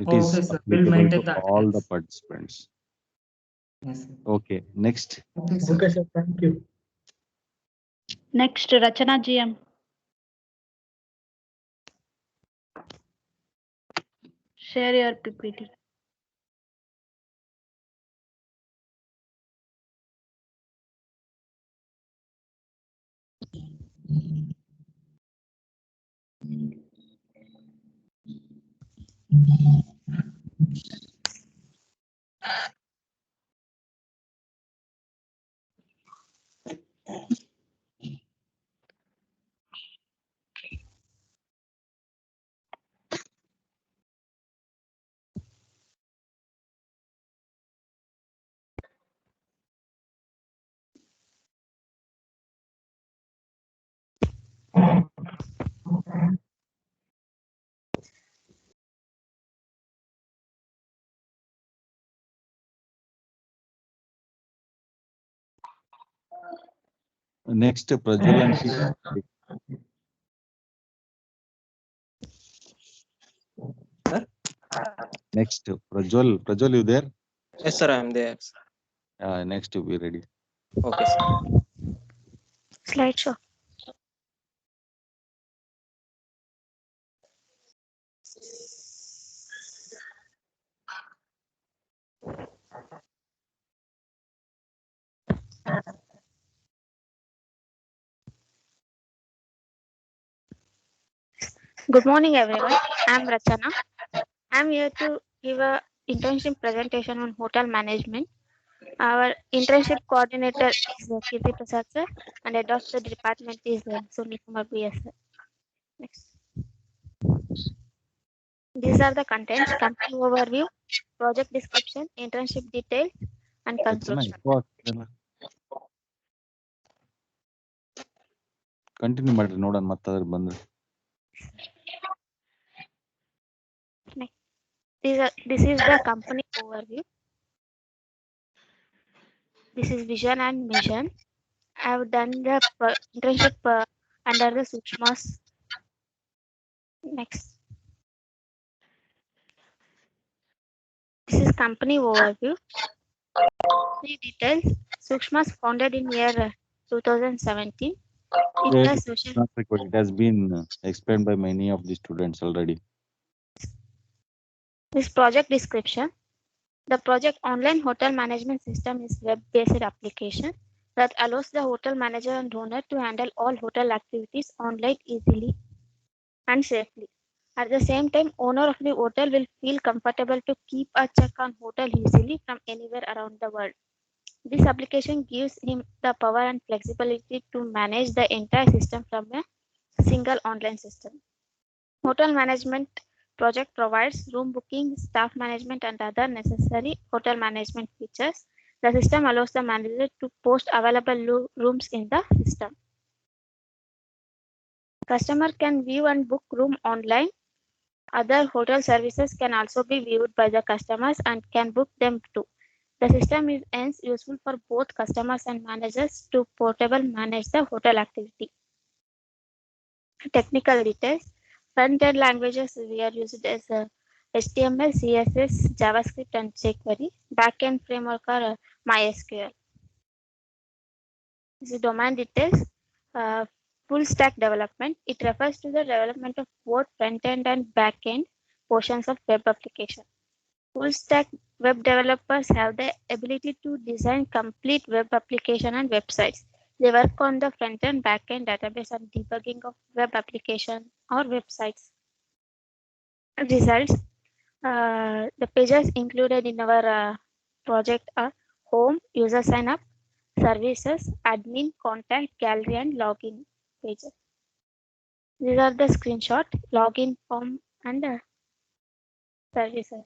It is Okay, sir. We'll applicable maintain to that. all the participants. Yes, sir. Okay, next. Okay, sir. Okay, sir. Thank you. Next, Rachana GM. Share your PPT. Next, Prajwal and Shiv. Next, Prajwal. Prajwal, you there? Yes, sir, I am there. Next, to be ready. Okay, sir. Slideshow. Good morning, everyone. I'm Rachana. I'm here to give a internship presentation on hotel management. Our internship coordinator is Kirti Prasad sir, and head of the department is Sunil Kumar BS sir. Next. These are the contents: company overview, project description, internship details, and conclusion. Continue ಮಾಡ್ರಿ ನೋಡೋಣ ಮತ್ತೆ ಬಂದ್ರೆ. This is the company overview. This is vision and mission. I have done the internship under the Sukshma's. Next. This is company overview. Three details. Sukshma's founded in year 2017. It has been explained by many of the students already. This project description. The project online hotel management system is web-based application that allows the hotel manager and owner to handle all hotel activities online easily and safely. At the same time, owner of the hotel will feel comfortable to keep a check on hotel easily from anywhere around the world. This application gives him the power and flexibility to manage the entire system from a single online system. Hotel management project provides room booking, staff management, and other necessary hotel management features. The system allows the manager to post available rooms in the system. Customer can view and book room online Other hotel services can also be viewed by the customers and can book them too. The system is hence useful for both customers and managers to portable manage the hotel activity. Technical details. Front-end languages we are used as HTML, CSS, JavaScript, and jQuery. Backend framework are MySQL. This is domain details. Full stack development. It refers to the development of both front-end and back-end portions of web application. Full stack web developers have the ability to design complete web application and websites. They work on the front-end, back-end database and debugging of web application or websites. Results. The pages included in our project are home, user sign up, services, admin, contact, gallery, and login pages. These are the screenshot, login form, and services.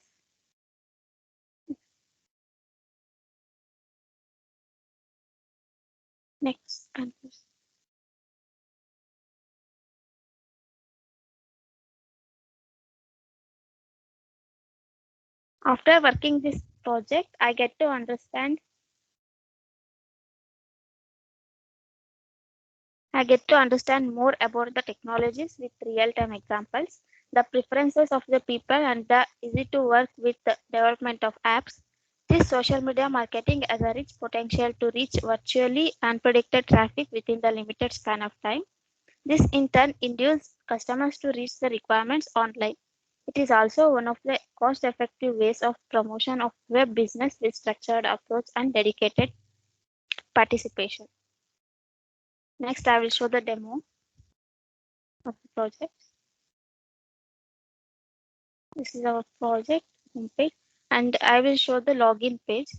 Next. After working this project, I get to understand more about the technologies with real-time examples, the preferences of the people, and the easy to work with the development of apps. This social media marketing has a rich potential to reach virtually unpredicted traffic within the limited span of time. This in turn induces customers to reach the requirements online. It is also one of the cost-effective ways of promotion of web business with structured approach and dedicated participation. Next, I will show the demo of the project. This is our project homepage, and I will show the login page.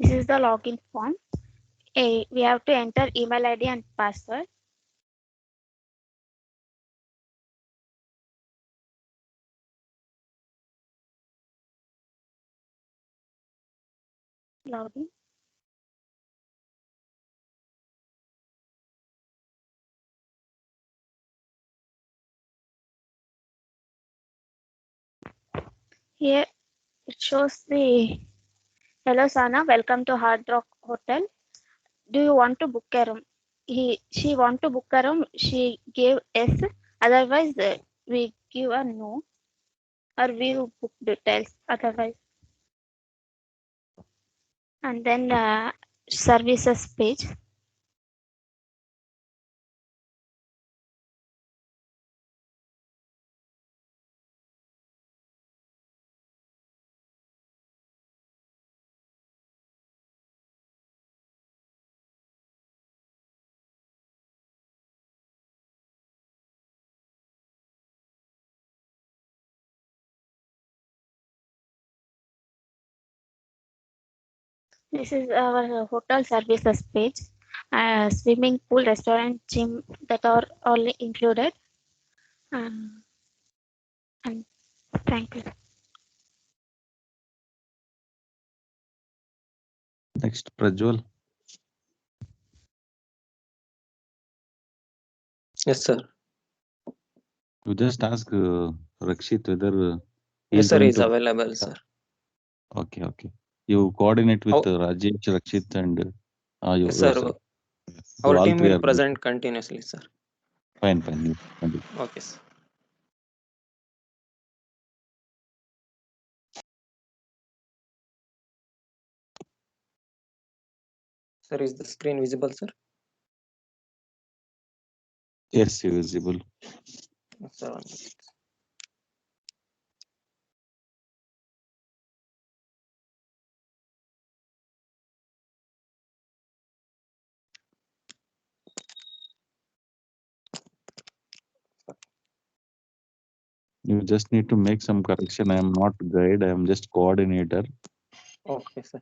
This is the login form. We have to enter email ID and password. Login. Here it shows the hello Sana, welcome to Hard Rock Hotel. Do you want to book a room? She want to book a room. She gave yes. Otherwise, we give a no, or we will book details. Otherwise, and then services page. This is our hotel services page. Swimming pool, restaurant, gym that are all included. And thank you. Next, Prajwal. Yes, sir. You just ask Rakshit whether Yes, sir, going is to. available, sir. Okay, okay. You coordinate with Oh. Rajesh, Rakshit, and you. Yes, sir. So Our all team three will are present continuously, sir. fine. You can do. Okay, sir. Sir, is the screen visible, sir? Yes, visible. Yes, sir. 1 minute. You just need to make some correction. I am not guide. I am just coordinator. Okay, sir.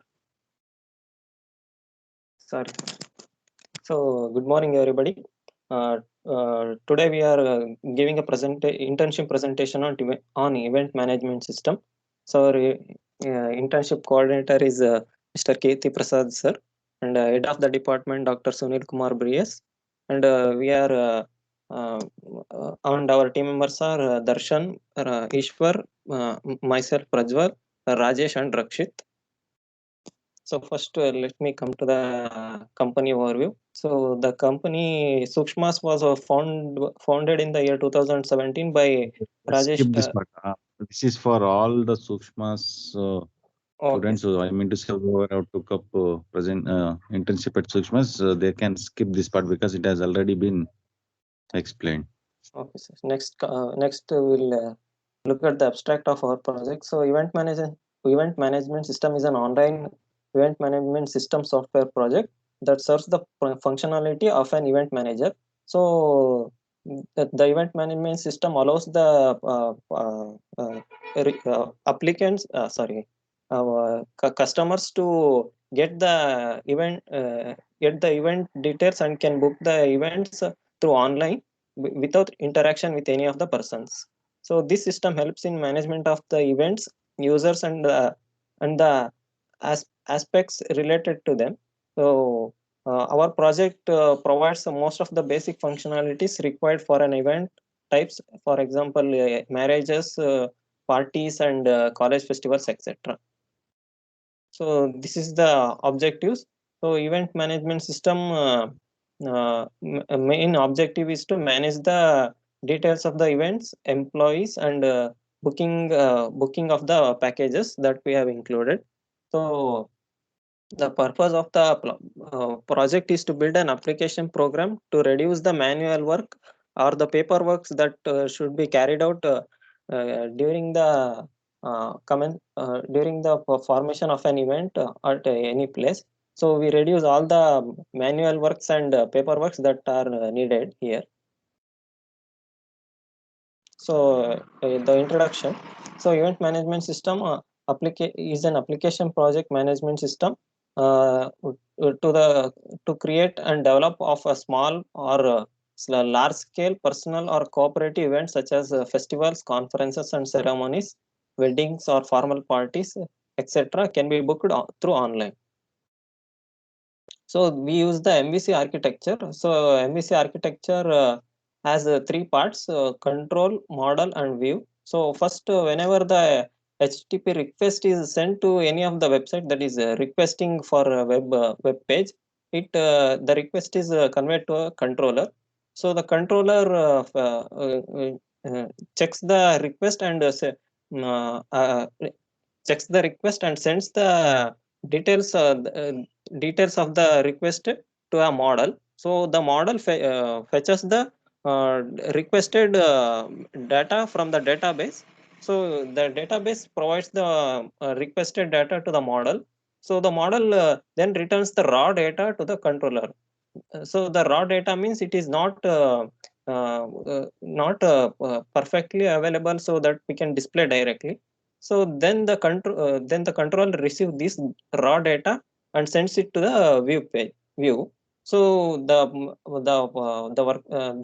Sorry. So, good morning, everybody. Today we are giving a internship presentation on event management system. So, our internship coordinator is Mr. Kirti Prasad, sir, and head of the department, Dr. Sunil Kumar Brias. And we are and our team members are Darshan, Ishwar, myself, Prajwal, Rajesh, and Rakshit. So first, let me come to the company overview. So the company Sukshmas was founded in the year 2017 by Rajesh. Skip this part. This is for all the Sukshmas students. So I mean to say, whoever took up internship at Sukshmas, they can skip this part because it has already been explained. Okay, sir. Next we'll look at the abstract of our project. So event management system is an online event management system software project that serves the functionality of an event manager. So the event management system allows the applicants, customers to get the event details and can book the events through online without interaction with any of the persons. So this system helps in management of the events, users, and the aspects related to them. So our project provides most of the basic functionalities required for an event types. For example, marriages, parties, and college festivals, etc. So this is the objectives. So event management system main objective is to manage the details of the events, employees, and booking of the packages that we have included. So the purpose of the project is to build an application program to reduce the manual work or the paperwork that should be carried out during the formation of an event at any place. So we reduce all the manual works and paperwork that are needed here. So the introduction. So event management system is an application project management system to create and develop of a small or large scale personal or cooperative events such as festivals, conferences, and ceremonies, weddings or formal parties, etc. can be booked through online. So we use the MVC architecture. So MVC architecture has three parts: control, model, and view. So first, whenever the HTTP request is sent to any of the website that is requesting for a web page, the request is conveyed to a controller. So the controller checks the request and checks the request and sends the details of the request to a model. So the model fetches the requested data from the database. So the database provides the requested data to the model. So the model then returns the raw data to the controller. So the raw data means it is not perfectly available so that we can display directly. So then the controller receives this raw data and sends it to the view. So the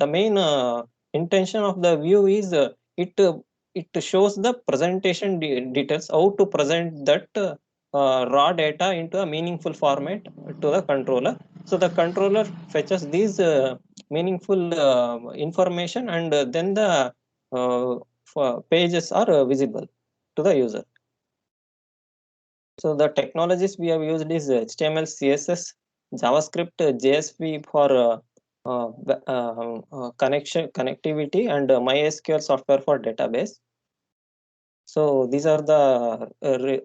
main intention of the view is it shows the presentation details, how to present that raw data into a meaningful format to the controller. So the controller fetches these meaningful information, and then the pages are visible to the user. So the technologies we have used is HTML, CSS, JavaScript, JSP for connectivity, and MySQL software for database. So these are the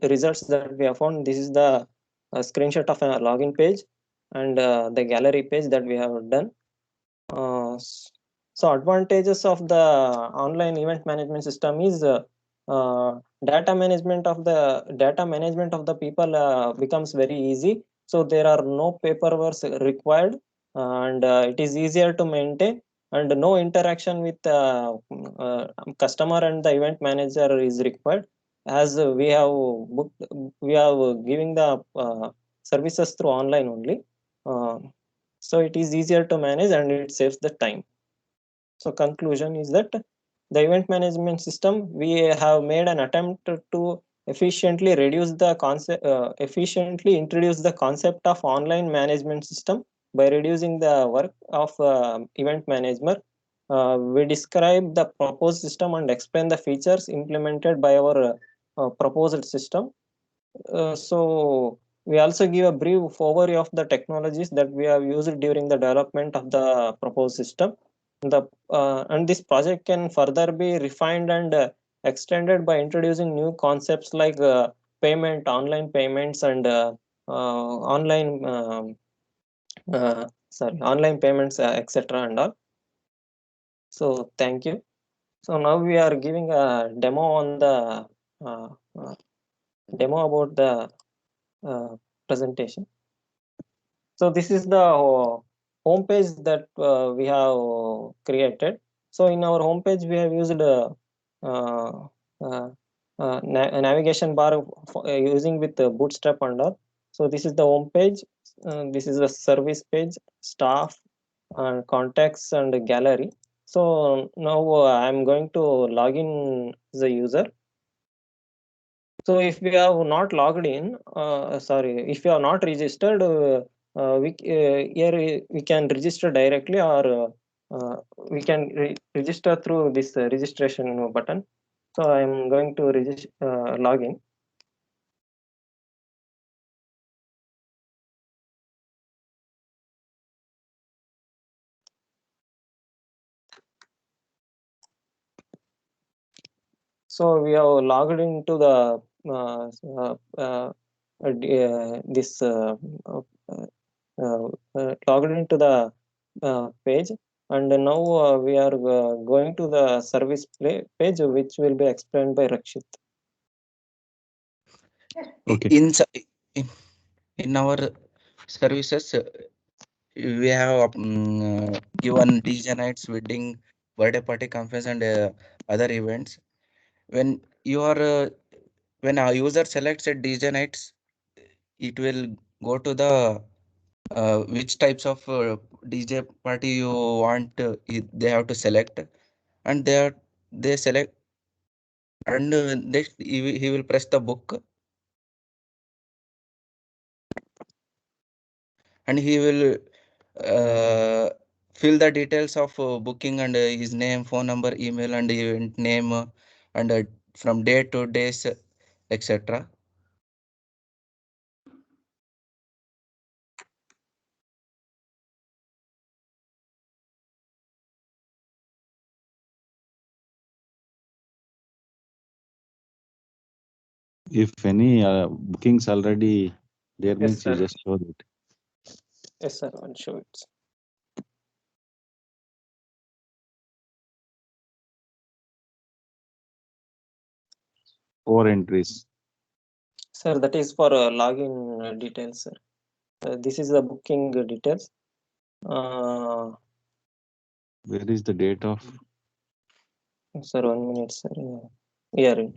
results that we have found. This is the screenshot of a login page and the gallery page that we have done. So advantages of the online event management system is data management of the people becomes very easy. So there are no paperwork required, and it is easier to maintain, and no interaction with customer and the event manager is required. as we have booked, we are giving the services through online only. So it is easier to manage and it saves the time. So conclusion is that the event management system, we have made an attempt to efficiently introduce the concept of online management system by reducing the work of event manager. We describe the proposed system and explain the features implemented by our proposed system. So we also give a brief overview of the technologies that we have used during the development of the proposed system. And this project can further be refined and extended by introducing new concepts like online payments, and online payments, etc. and all. So thank you. So now we are giving a demo on the demo about the presentation. So this is the home page that we have created. So in our home page, we have used a navigation bar using with Bootstrap and all. So this is the home page. This is the service page, staff, and contacts and gallery. So now I'm going to log in as a user. So if we have not logged in, if you have not registered, here we can register directly, or we can register through this registration button. So I'm going to log in. So we have logged into the logged into the page, and now we are going to the service page, which will be explained by Rakshit. Okay. In our services, we have given DJ nights, wedding, birthday party, conference, and other events. When you are when a user selects a DJ nights, it will go to the which types of DJ party you want. They have to select, and they select, and he will press the book, and he will fill the details of booking, and his name, phone number, email, and event name, and from day to days, etc. If any bookings already there, Yes, means you sir. just show it. Yes, sir. I'll show it. Four entries. Sir, that is for login details, sir. This is the booking details. Where is the date of? Sir, 1 minute, sir. Here.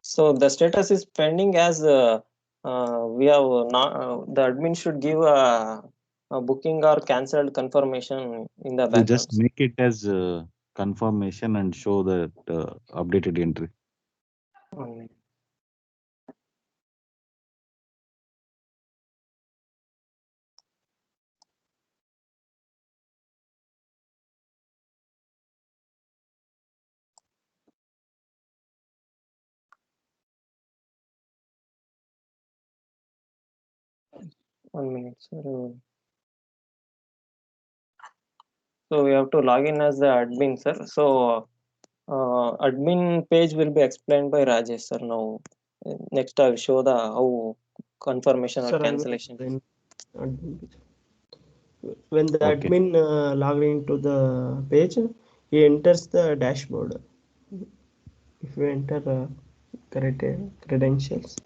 So the status is pending, as we have not. The admin should give a booking or cancelled confirmation in the You background. just make it as confirmation and show that updated entry. 1 minute. One minute, sir. So we have to log in as the admin, sir. So admin page will be explained by Rajesh, sir. Now, next I will show the how confirmation or Sir, I will cancellation. explain admin page. When the Okay. admin logged into the page, he enters the dashboard. If we enter correct credentials,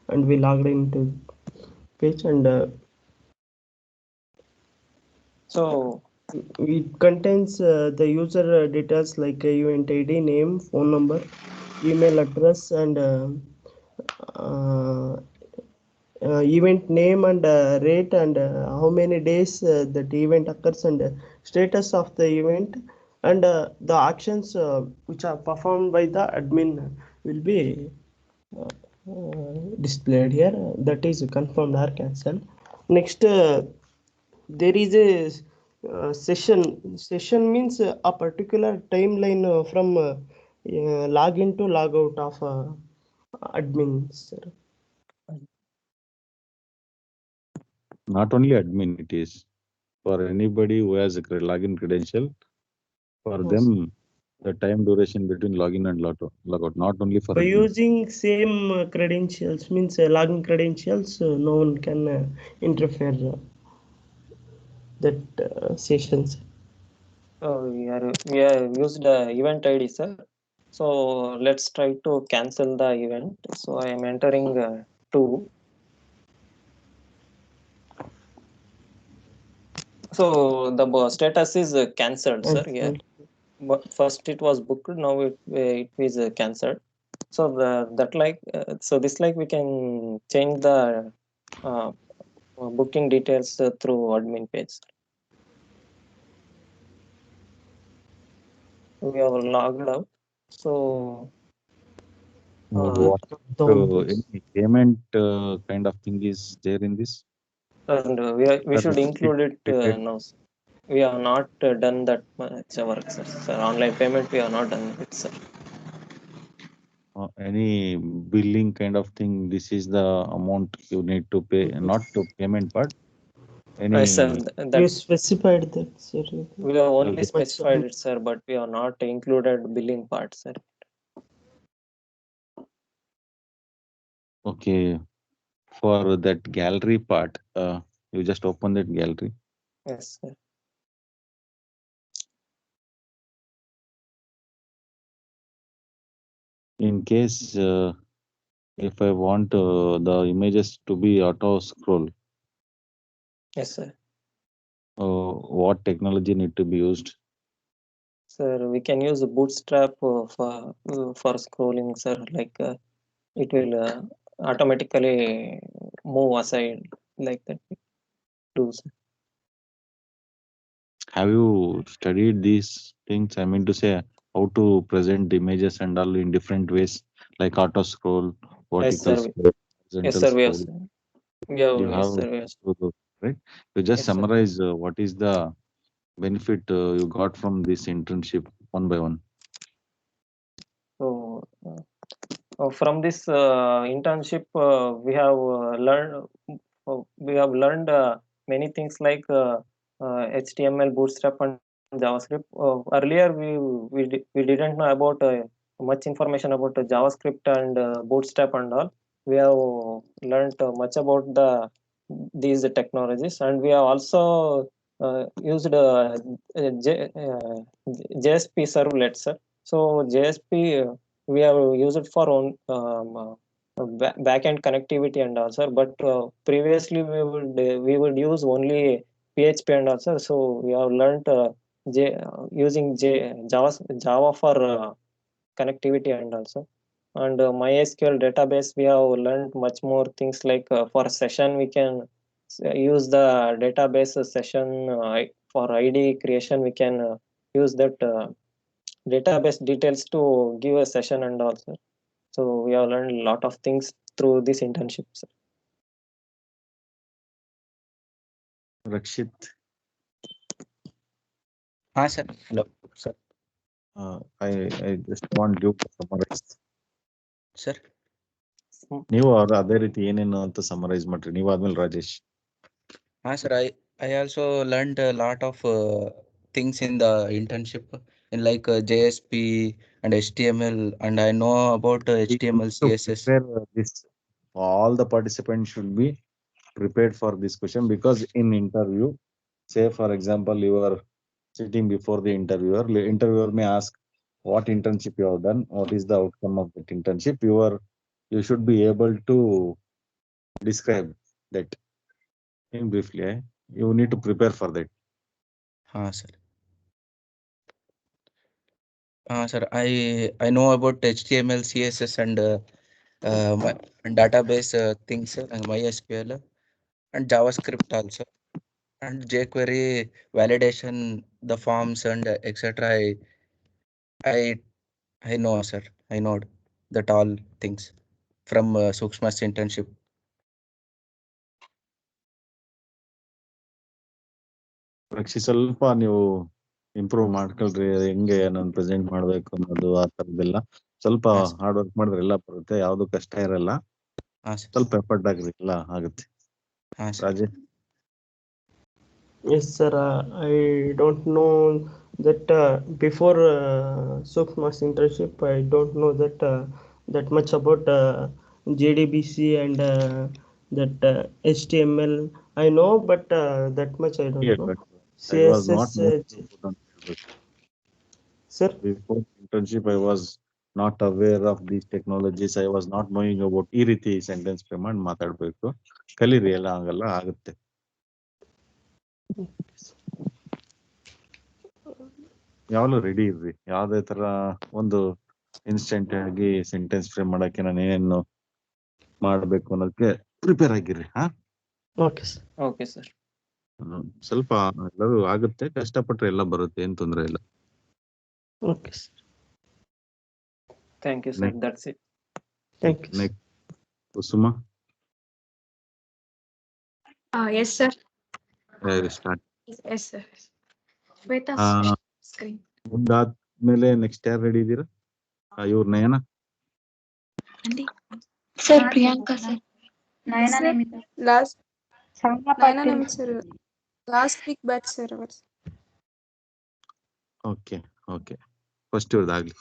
and we logged into page, and so it contains the user details like event ID, name, phone number, email address and event name and rate and how many days that event occurs and status of the event and the actions which are performed by the admin will be displayed here. That is confirmed or cancelled. Next, there is a session. Session means a particular timeline from login to logout of admin, sir. Not only admin, it is for anybody who has a login credential. For Yes. them, the time duration between login and logout, not only for By admin. using same credentials means login credentials, no one can interfere that sessions. We are used the event ID, sir. So let's try to cancel the event. So I am entering 2. So the status is cancelled, sir. Here, but first it was booked. Now it is cancelled. So so this like we can change the booking details through admin page. We are logged out. So What any payment kind of thing is there in this? and we should include it now. Sir. We have not done that much work, sir. Online payment we have not done it, sir. Any billing kind of thing, this is the amount you need to pay, not to payment part. Any Sir, you specified that, sir. We have only specified it, sir, but we have not included billing part, sir. Okay, for that gallery part, you just open that gallery. Yes, sir. In case if I want the images to be auto scroll, yes, sir. What technology need to be used? Sir, we can use a Bootstrap for scrolling, sir. Like it will automatically move aside like that. Sir. Have you studied these things? I mean to say, how to present the images and all in different ways, like auto scroll, vertical Yes, sir. scroll, Yes, horizontal sir. We have. scroll. You Yes, have sir. Yes. right? You just Yes, sir. summarize what is the benefit you got from this internship one by one. So from this internship, we have learned many things like HTML, Bootstrap, and JavaScript. Earlier, we didn't know about much information about JavaScript and Bootstrap and all. We have learned much about these technologies, and we have also used JSP servlets. Sir. So JSP we have used it for backend connectivity and also, but previously we would use only PHP and also. So we have learned using Java for connectivity and also. And MySQL database, we have learned much more things like for session we can use the database session for ID creation. We can use that database details to give a session and also. So we have learned a lot of things through this internship. Sir. Rakshit. Sir. Hello, sir. I just want you to summarize. Sir. ನೀವು ಅದೇ ರೀತಿ ಏನೇನು ಅಂತ summarise ಮಾಡ್ರಿ ನೀವು ಆದ್ಮೇಲೆ Rajesh. Sir, I also learned a lot of things in the internship in like JSP and HTML, and I know about HTML, CSS. This, all the participants should be prepared for this question, because in interview, say for example, you are sitting before the interviewer may ask what internship you have done, what is the outcome of that internship. You should be able to describe that in briefly. You need to prepare for that. Sir. Sir, I know about HTML, CSS, and database things like MySQL and JavaScript also, and jQuery validation, the forms and etc. I I know, sir. I know that all things from Sukshma's internship. ರಕ್ಷಿ ಸ್ವಲ್ಪ ನೀವು improve ಮಾಡ್ಕೊಳ್ರಿ, ಹೆಂಗೆ ನಾನು present ಮಾಡ್ಬೇಕು ಅನ್ನೋದು ಆ ತರದೆಲ್ಲ ಸ್ವಲ್ಪ hard work ಮಾಡಿದ್ರೆ ಎಲ್ಲ ಬರುತ್ತೆ, ಯಾವ್ದು ಕಷ್ಟ ಇರಲ್ಲ. ಸ್ವಲ್ಪ ಎಫರ್ಟ್ ಆಗ್ರಿ, ಎಲ್ಲ ಆಗುತ್ತೆ. Rajesh? Yes, sir. I don't know that before Sukshma's internship, I don't know that much about JDBC and that HTML. I know, but that much I don't Yeah, know. but I was not CSS. Sir? Before internship, I was not aware of these technologies. I was not knowing about ಈ ರೀತಿ sentence frame ಮಾಡಿ ಮಾತಾಡ್ಬೇಕು. ಕಲೀರಿ, ಎಲ್ಲ ಆಗಲ್ಲ, ಆಗುತ್ತೆ. ಯಾವಾಗಲೂ ready ಇರ್ರಿ, ಯಾವ್ದೇ ತರ ಒಂದು ಇನ್ಸ್ಟೆಂಟ್ ಆಗಿ ಸೆಂಟೆನ್ಸ್ ಫ್ರೇಮ್ ಮಾಡಕ್ಕೆ ನಾನು ಏನೇನು ಮಾಡ್ಬೇಕು ಅನ್ನೋದಕ್ಕೆ ಪ್ರಿಪೇರ್ ಆಗಿರ್ರಿ. Okay sir. ಸ್ವಲ್ಪ ಎಲ್ಲರೂ ಆಗುತ್ತೆ, ಕಷ್ಟಪಟ್ರೆ ಎಲ್ಲ ಬರುತ್ತೆ, ಏನ್ ತೊಂದ್ರೆ ಇಲ್ಲ. Okay, sir. Thank you, sir. That's it. Thank you. Next, Kusuma. Yes, sir. Start. Yes, sir. Shweta, screen. ಮುಂದಾದ್ಮೇಲೆ ನೆಕ್ಸ್ಟ್ ಯಾರು ರೆಡಿ ಇದ್ದೀರಾ? ಇವ್ರ Nayana. Sir, Priyanka, sir. Nayana Namita. Last Nayana Namita, sir. Last week batch, sir. Ours. Okay okay, first ಇವ್ರದ್ದಾಗ್ಲಿ.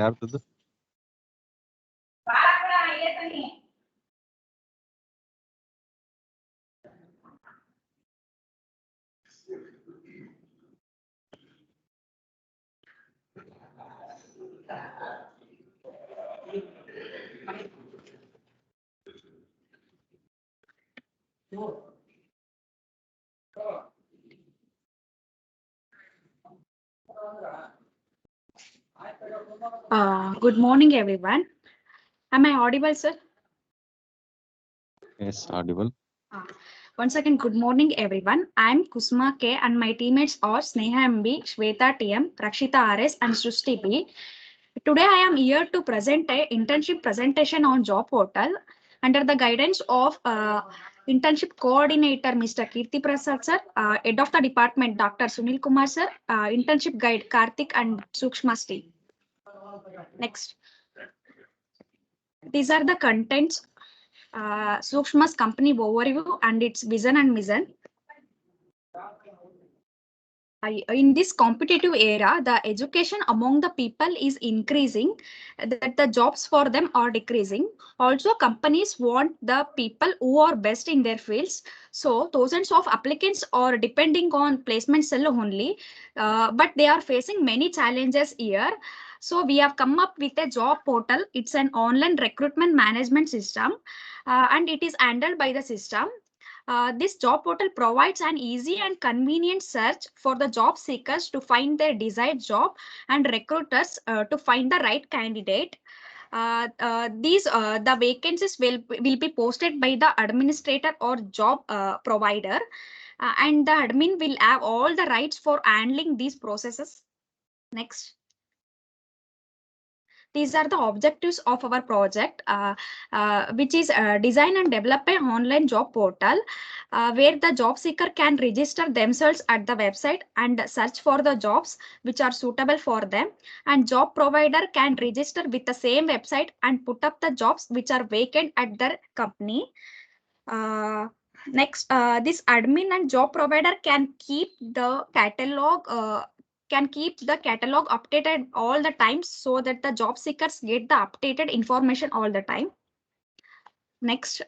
ಯಾರ್ದು? Good morning, everyone. Am I audible, sir? Yes, audible. Once again, good morning, everyone. I am Kusma K, and my teammates are Sneha MB, Shweta TM, Rakshita RS, and Srushti B. Today, I am here to present a internship presentation on job portal under the guidance of internship coordinator, Mr. Kirti Prasad, sir, head of the department, Dr. Sunil Kumar, sir, internship guide, Karthik and Sukshma's team. Next. These are the contents. Sukshma's company overview and its vision and mission. In this competitive era, the education among the people is increasing, that the jobs for them are decreasing. Also, companies want the people who are best in their fields. So thousands of applicants are depending on placement cell only, but they are facing many challenges here. So we have come up with a job portal. It's an online recruitment management system, and it is handled by the system. This job portal provides an easy and convenient search for the job seekers to find their desired job and recruiters to find the right candidate. The vacancies will be posted by the administrator or job provider, and the admin will have all the rights for handling these processes. Next. These are the objectives of our project, which is design and develop an online job portal where the job seeker can register themselves at the website and search for the jobs which are suitable for them, and job provider can register with the same website and put up the jobs which are vacant at their company. Next, this admin and job provider can keep the catalog updated all the time so that the job seekers get the updated information all the time. Next,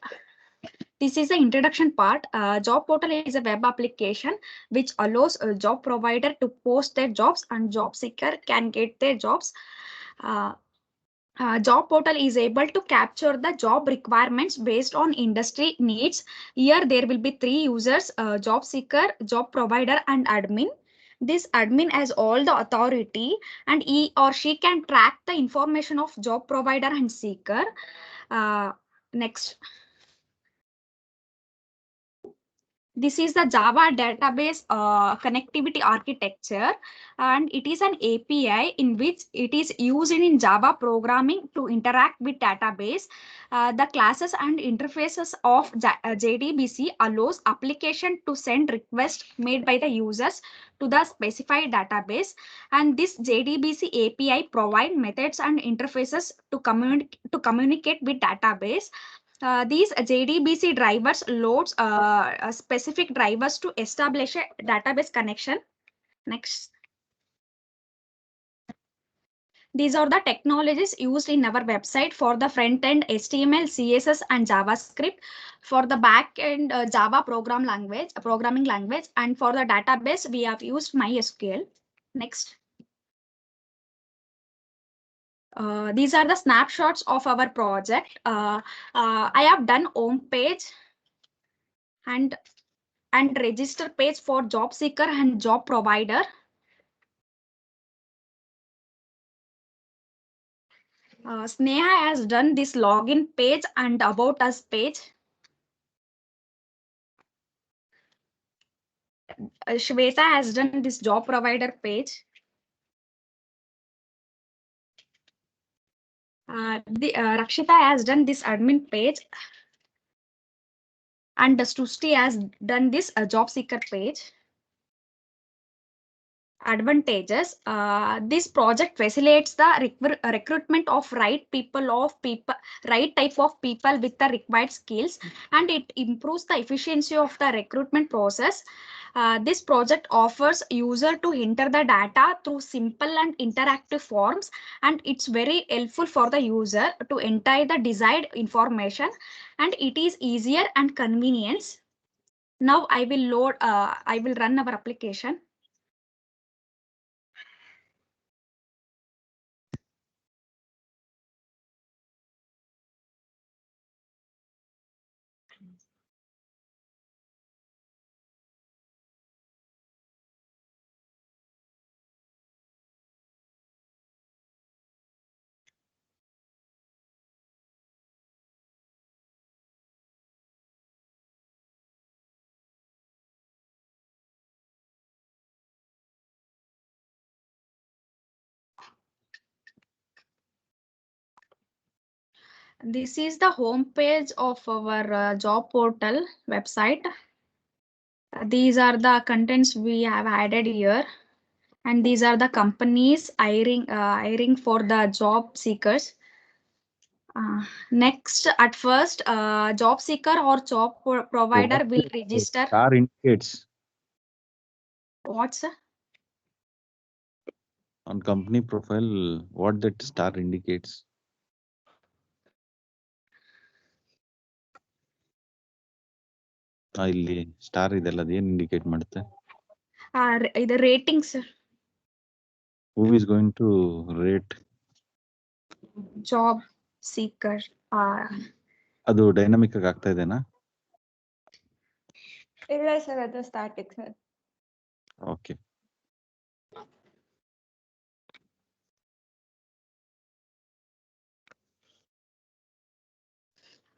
this is the introduction part. Job portal is a web application which allows a job provider to post their jobs and job seeker can get their jobs. Job portal is able to capture the job requirements based on industry needs. Here there will be 3 users, job seeker, job provider, and admin. This admin has all the authority and he or she can track the information of job provider and seeker. Next. This is the Java database connectivity architecture, and it is an API in which it is used in Java programming to interact with database. The classes and interfaces of JDBC allows application to send requests made by the users to the specified database, and this JDBC API provide methods and interfaces to communicate with database. These JDBC drivers loads specific drivers to establish a database connection. Next. These are the technologies used in our website. For the front end, HTML, CSS, and JavaScript. For the back end, Java programming language, and for the database, we have used MySQL. Next. These are the snapshots of our project. I have done home page and register page for job seeker and job provider. Sneha has done this login page and about us page. Shweta has done this job provider page. Rakshita has done this admin page. And Srushti has done this job seeker page. Advantages. This project facilitates the recruitment of right type of people with the required skills, and it improves the efficiency of the recruitment process. This project offers user to enter the data through simple and interactive forms, and it's very helpful for the user to enter the desired information, and it is easier and convenience. Now I will run our application. This is the home page of our job portal website. These are the contents we have added here, and these are the companies hiring for the job seekers. Next, at first, job seeker or job provider will register. Star indicates What's on company profile, what that star indicates. ಇಲ್ಲಿ star ಇದೆಲ್ಲ ಅದೇನ್ indicate ಮಾಡುತ್ತೆ? ಇದು ratings. Who is going to rate? Job seeker. ಅದು dynamic ಆಗಿ ಆಗ್ತಾ ಇದೆನಾ? ಇಲ್ಲ ಸರ್, ಅದು static sir. Okay.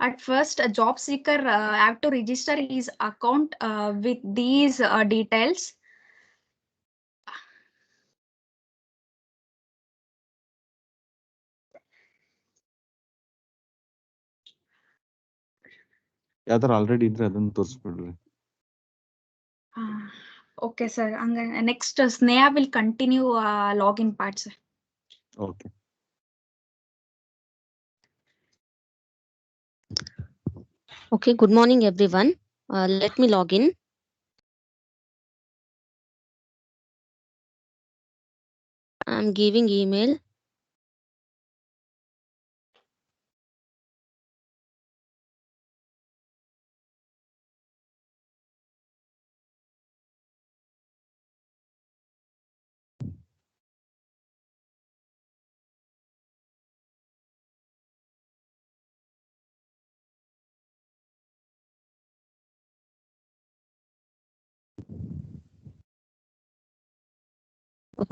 At first, a job seeker have to register his account with these details. ಯಾವ್ದಾರು ಆಲ್ರೆಡಿ ಇದ್ರೆ ಅದನ್ನ ತೋರಿಸ್ಬಿಡ್ರಿ. Okay, sir. Next, Sneha will continue login part, sir. Okay. Okay, good morning, everyone. Let me log in. I'm giving email.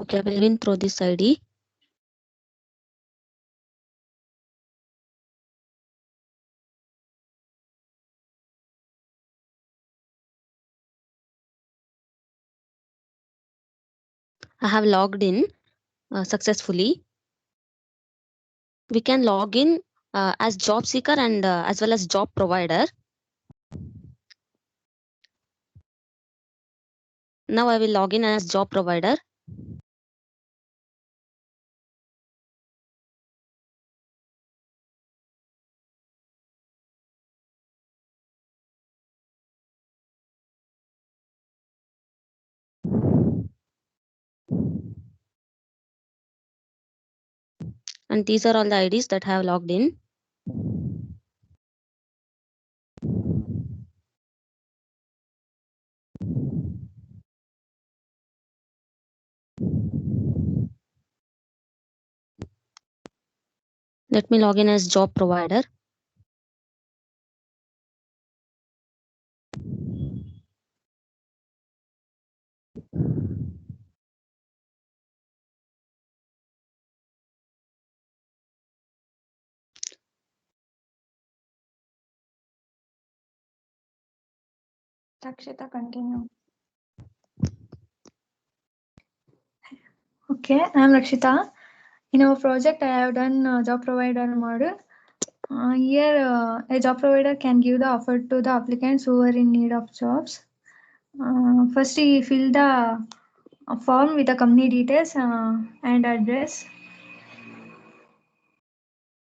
Okay, I will win through this ID. I have logged in successfully. We can log in as job seeker and as well as job provider. Now I will log in as job provider. And these are all the IDs that I have logged in. Let me log in as job provider. Rakshita, continue. Okay, I am Rakshita. In our project, I have done job provider model. Here, a job provider can give the offer to the applicants who are in need of jobs. First, he fill the form with the company details and address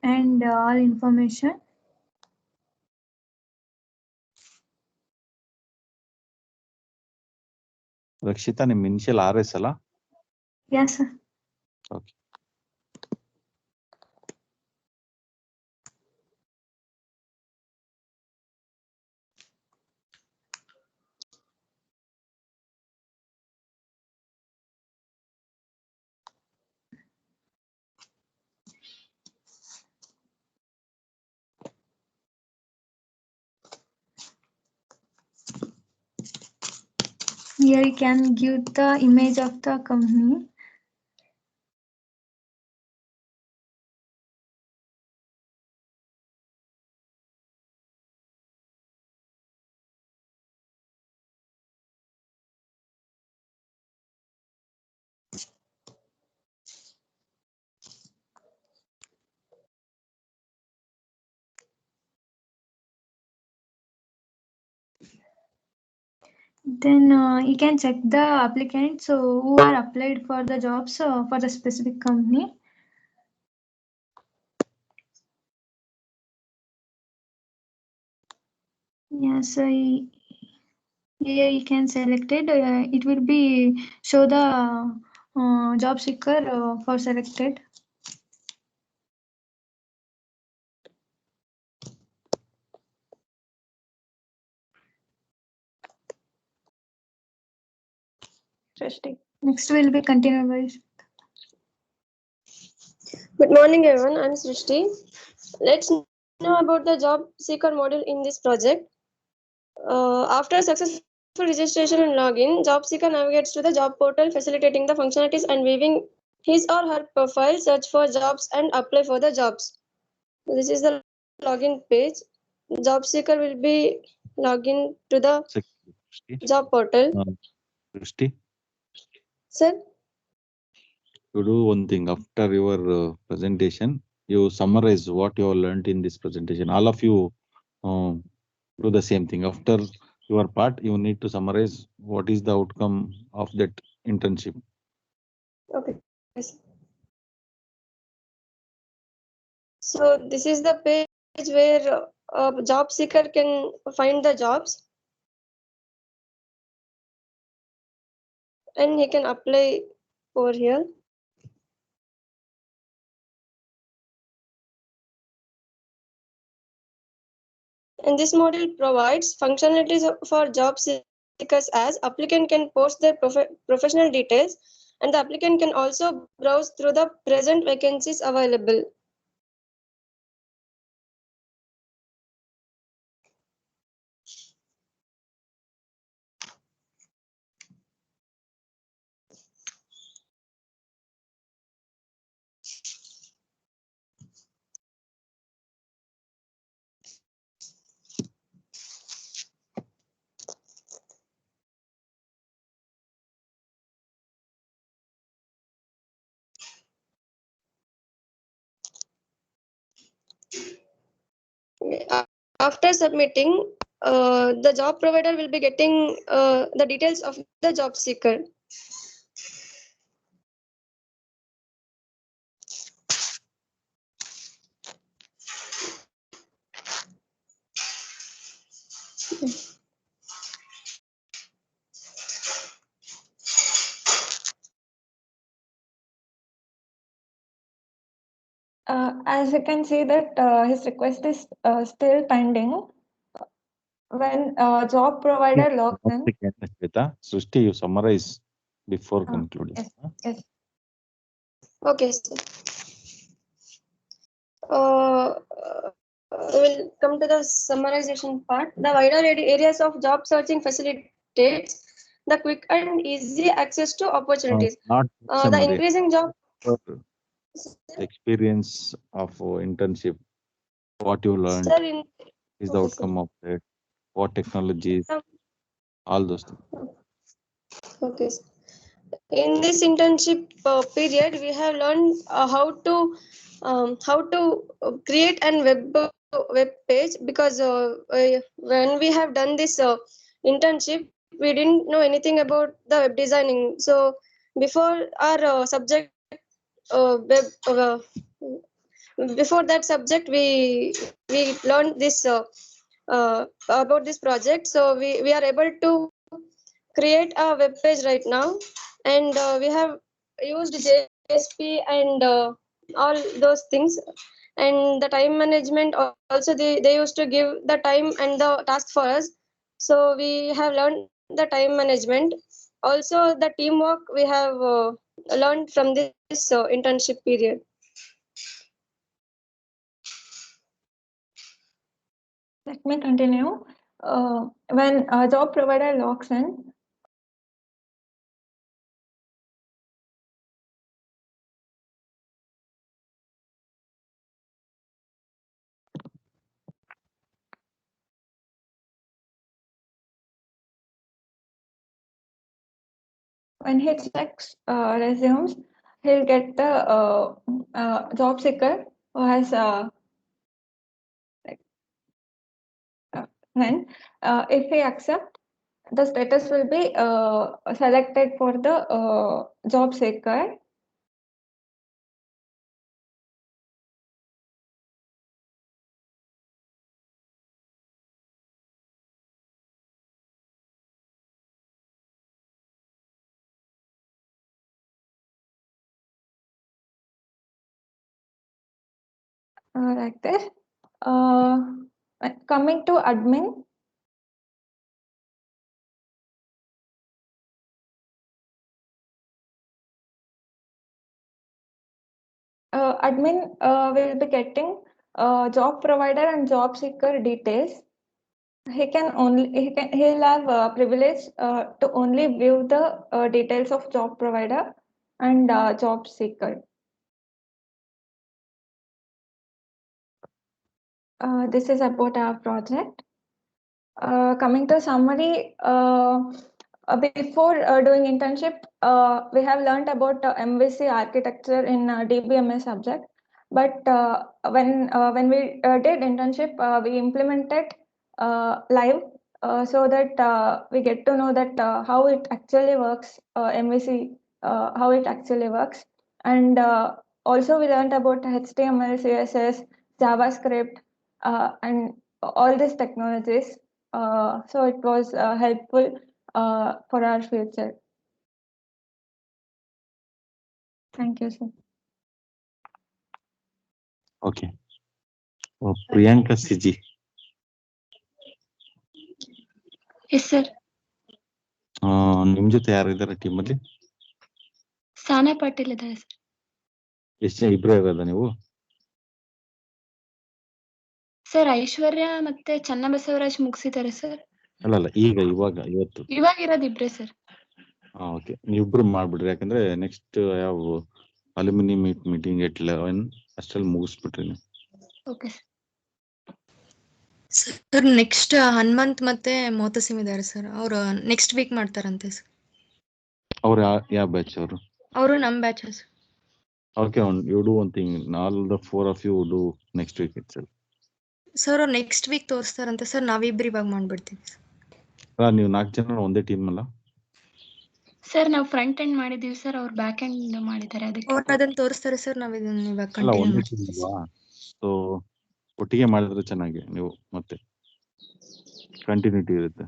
and all information. Rakshita, ನಿಮ್ initial RS ಅಲ್ಲ? Yes, sir. Okay. Here you can give the image of the company. Then you can check the applicants who are applied for the jobs for the specific company. Yes, here you can select it. It will be show the job seeker for selected. Srishti. Next will be continued by. Good morning, everyone. I'm Srishti. Let's know about the job seeker module in this project. After successful registration and login, job seeker navigates to the job portal, facilitating the functionalities and viewing his or her profile, search for jobs, and apply for the jobs. This is the login page. Job seeker will be login to the job portal. Srishti, Sir? you do one thing. After your presentation, you summarize what you have learned in this presentation. All of you do the same thing. After your part, you need to summarize what is the outcome of that internship. Okay. Yes. So this is the page where a job seeker can find the jobs and he can apply over here. And this module provides functionalities for job seekers as applicant can post their professional details, and the applicant can also browse through the present vacancies available. After submitting, the job provider will be getting the details of the job seeker. As you can see that his request is still pending. When job provider logs in. Shweta, Srishti, you summarize before concluding. Yes, yes. Okay, sir. We'll come to the summarization part. The wider areas of job searching facilitates the quick and easy access to opportunities. Not The summary. increasing job. The experience of internship, what you learned, Sir, is the okay, outcome of it, what technologies, all those things. Okay. In this internship period, we have learned how to create an web page, because when we have done this internship, we didn't know anything about the web designing. So before our subject web before that subject, we learned this about this project. So we are able to create a web page right now, and we have used JSP and all those things, and the time management also, they used to give the time and the task for us, so we have learned the time management. Also the teamwork we have learned from this internship period. Let me continue. When a job provider logs in, when he checks resumes, he'll get the job seeker who has when if he accept, the status will be selected for the job seeker. Like this. Coming to admin. Admin will be getting job provider and job seeker details. He'll have privilege to only view the details of job provider and job seeker. This is about our project. Coming to summary, before doing internship, we have learned about MVC architecture in DBMS subject. But when we did internship, we implemented live so that we get to know that how it actually works, MVC, how it actually works. And also we learned about HTML, CSS, JavaScript, and all these technologies. So it was helpful for our future. Thank you, sir. Okay Priyanka CG. Yes sir. ನಿಮ್ ಜೊತೆ ಯಾರು ಇದಾರೆ team ಅಲ್ಲಿ? ಸಾನಾ ಪಾಟೀಲ್ ಇದ್ದಾರೆ sir. ಎಷ್ಟು ಜನ? ಇಬ್ರೇ ಇರೋದ ನೀವು? ಸರ್ ಐಶ್ವರ್ಯ ಮತ್ತೆ ಚನ್ನಬಸವರಾಜ್ ಮುಗಿಸಿದ್ದಾರೆ ಸರ್. ಅಲ್ಲ ಇವಾಗ ಇವತ್ತು ಇವಾಗ ಇರೋದು ಇಬ್ರೇ ಸರ್. ಓಕೆ, ನೀವಿಬ್ರು ಮಾಡ್ಬಿಡ್ರಿ. ಯಾಕಂದ್ರೆ ನೆಕ್ಸ್ಟ್ ಯಾವ ಅಲ್ಯೂಮಿನಿ ಮೀಟಿಂಗ್ ಎಟ್ 11 ಅಷ್ಟ್ರಲ್ಲಿ ಮುಗಿಸ್ಬಿಟ್ರಿ ನೀವು. ಓಕೆ ಸರ್ ನೆಕ್ಸ್ಟ್ ಹನುಮಂತ್ ಮತ್ತೆ ಮೋತಸಿಮ್ ಇದ್ದಾರೆ ಸರ್. ಅವರು ನೆಕ್ಸ್ಟ್ ವೀಕ್ ಮಾಡ್ತಾರಂತೆ ಸರ್. ಅವ್ರು ಯಾವ ಬ್ಯಾಚ್ ಅವರು? ಅವರು ನಮ್ batch sir. Okay, you do one thing, all the 4 of you do next week itself. Sir ಅವ್ರು ನೆಕ್ಸ್ಟ್ ವೀಕ್ ತೋರಿಸ್ತಾರಂತೆ ಸರ್. ನಾವಿಬ್ರು ಇವಾಗ ಮಾಡ್ಬಿಡ್ತೀವಿ. ನೀವು 4 ಜನ ಒಂದೇ ಟೀಮ್ ಅಲ್ಲ ಸರ್? ನಾವು ಫ್ರಂಟ್ ಎಂಡ್ ಮಾಡಿದೀವಿ ಸರ್, ಅವ್ರು ಬ್ಯಾಕ್ ಎಂಡ್ ಮಾಡಿದ್ದಾರೆ. ಅದಕ್ಕೆ ಅವ್ರು ಅದನ್ನ ತೋರಿಸ್ತಾರೆ ಸರ್. ನಾವ್ ಇದನ್ನ ಇವಾಗ ಅಲ್ಲ, ಕಂಟಿನ್ಯೂ ಒಂದೇ ಮಾಡ್ತೀವಿ. ಟೀಮ್ ಅಲ್ವಾ? ಸೊ ಒಟ್ಟಿಗೆ ಮಾಡಿದ್ರೆ ಚೆನ್ನಾಗಿ, ನೀವು ಮತ್ತೆ ಕಂಟಿನ್ಯೂಟಿ ಇರುತ್ತೆ.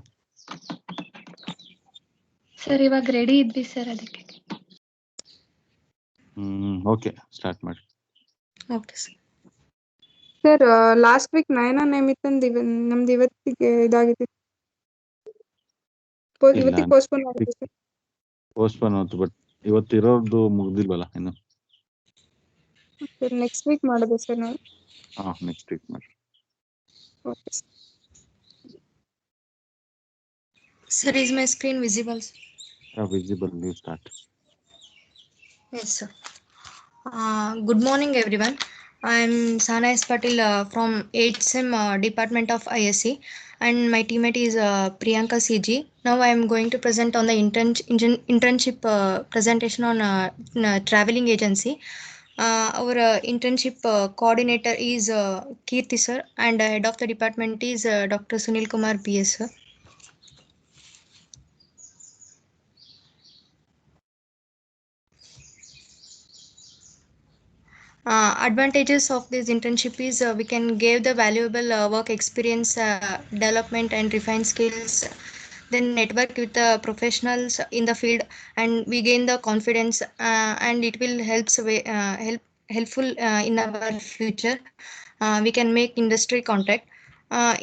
ಸರ್ ಇವಾಗ ರೆಡಿ ಇದ್ವಿ ಸರ್ ಅದಕ್ಕೆ. ಓಕೆ, ಸ್ಟಾರ್ಟ್ ಮಾಡಿ. Okay sir. Sir last week Nayana ನೇಮಿತಂದು ನಮ್ದು ಇವತ್ತಿಗೆ ಇದಾಗಿದೆ. ಇವತ್ತಿಗೆ ಪೋಸ್ಟ್ಪೋನ್ ಆಗಿದೆ ಸರ್. ಪೋಸ್ಟ್ಪೋನ್ ಆಯ್ತು, ಬಟ್ ಇವತ್ತು ಇರೋದು ಮುಗ್ದಿಲ್ವಲ್ಲ ಇನ್ನು. ಸರ್ ನೆಕ್ಸ್ಟ್ ವೀಕ್ ಮಾಡೋದು ಸರ್ ನಾವು. ನೆಕ್ಸ್ಟ್ ವೀಕ್ ಮಾಡಿ. Okay Sir, is my screen visible? Visible. You start. Yes, sir. Good morning, everyone. I'm Sana S. Patil from 8th SEM Department of ISC, and my teammate is Priyanka CG. Now I am going to present on the internship presentation on traveling agency. Our internship coordinator is Kirti sir, and head of the department is Dr. Sunil Kumar PS sir. Advantages of this internship is we can give the valuable work experience, development and refine skills, then network with the professionals in the field, and we gain the confidence, and it will helpful in our future. We can make industry contact.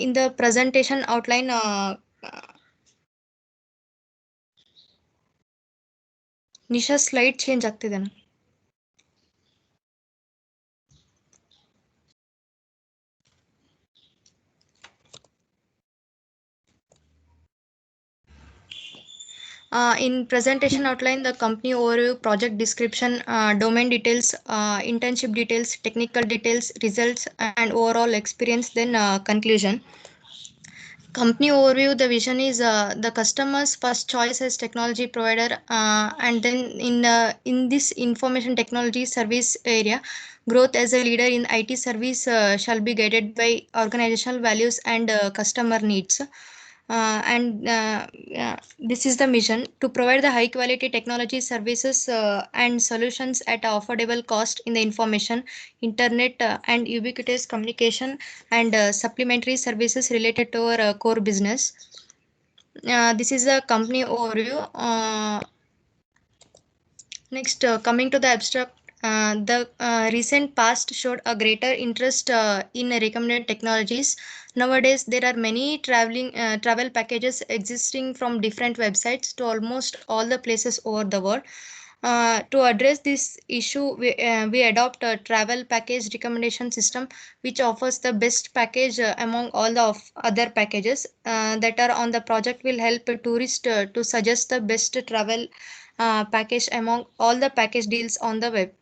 In the presentation outline, Nisha slide change ಆಗ್ತಿದೆ. In presentation outline, the company overview, project description, domain details, internship details, technical details, results, and overall experience, then conclusion. Company overview, the vision is the customer's first choice as technology provider, and then in this information technology service area, growth as a leader in IT service shall be guided by organizational values and customer needs. This is the mission to provide the high quality technology services and solutions at affordable cost in the information, internet and ubiquitous communication and supplementary services related to our core business. This is the company overview. Next, coming to the abstract, the recent past showed a greater interest in recommended technologies. Nowadays, there are many travel packages existing from different websites to almost all the places over the world. To address this issue, we adopt a travel package recommendation system which offers the best package among all the other packages that are on the project. Will help tourists to suggest the best travel package among all the package deals on the web.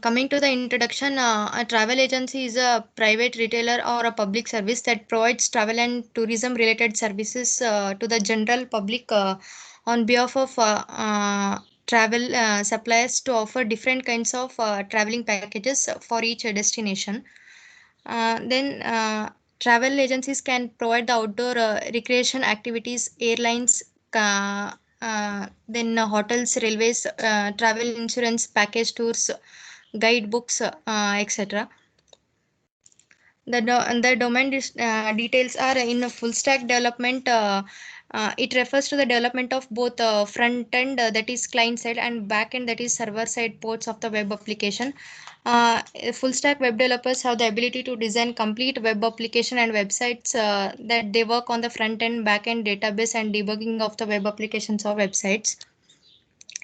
Coming to the introduction, a travel agency is a private retailer or a public service that provides travel and tourism related services to the general public on behalf of travel suppliers to offer different kinds of traveling packages for each destination. Then Travel agencies can provide the outdoor recreation activities, airlines, then hotels, railways, travel insurance, package tours, guidebooks, etc. The domain details are in a full stack development. It refers to the development of both front end, that is client side, and back end, that is server side ports of the web application. Full stack web developers have the ability to design complete web application and websites that they work on the front end, back end database and debugging of the web applications or websites.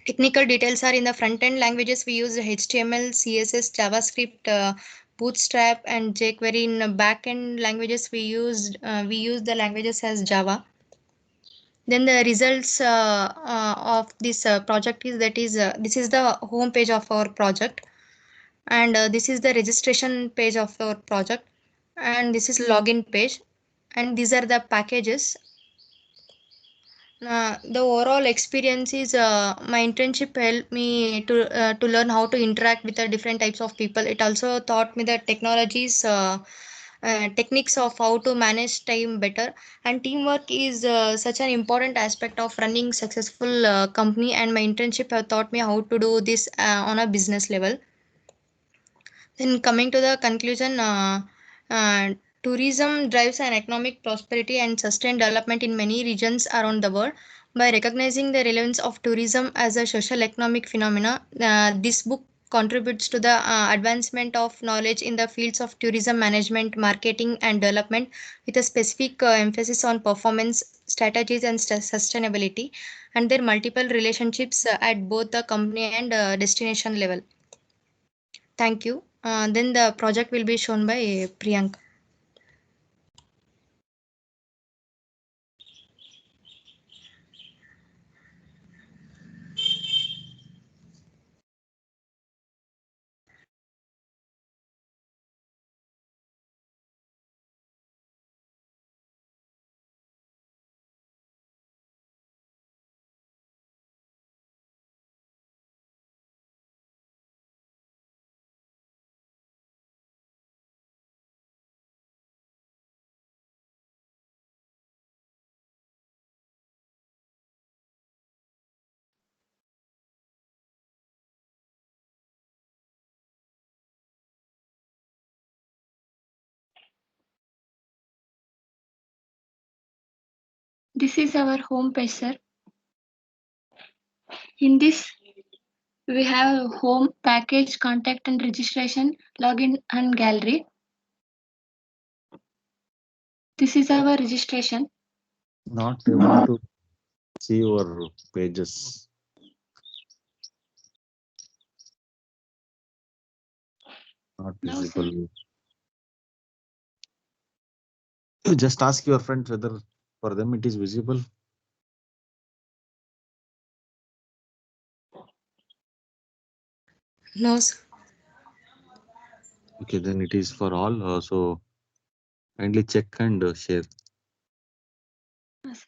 Technical details are in the front end languages. We use HTML, CSS, JavaScript, Bootstrap, and jQuery. In back end languages, we use the languages as Java. Then the results of this project is this is the home page of our project, and this is the registration page of our project, and this is login page, and these are the packages. The overall experience is my internship helped me to learn how to interact with the different types of people. It also taught me the technologies, techniques of how to manage time better. And teamwork is such an important aspect of running successful company. And my internship have taught me how to do this on a business level. Then coming to the conclusion, uh, tourism drives an economic prosperity and sustained development in many regions around the world. By recognizing the relevance of tourism as a social economic phenomena, this book contributes to the advancement of knowledge in the fields of tourism management, marketing, and development, with a specific emphasis on performance, strategies, and sustainability, and their multiple relationships at both the company and destination level. Thank you. Then the project will be shown by Priyanka. This is our home page, sir. In this, we have home, package, contact and registration, login and gallery. This is our registration. Not able to see your pages. Not No, visible. sir. You just ask your friends whether for them it is visible. No, sir. Okay, then it is for all. So kindly check and share. Yes, sir.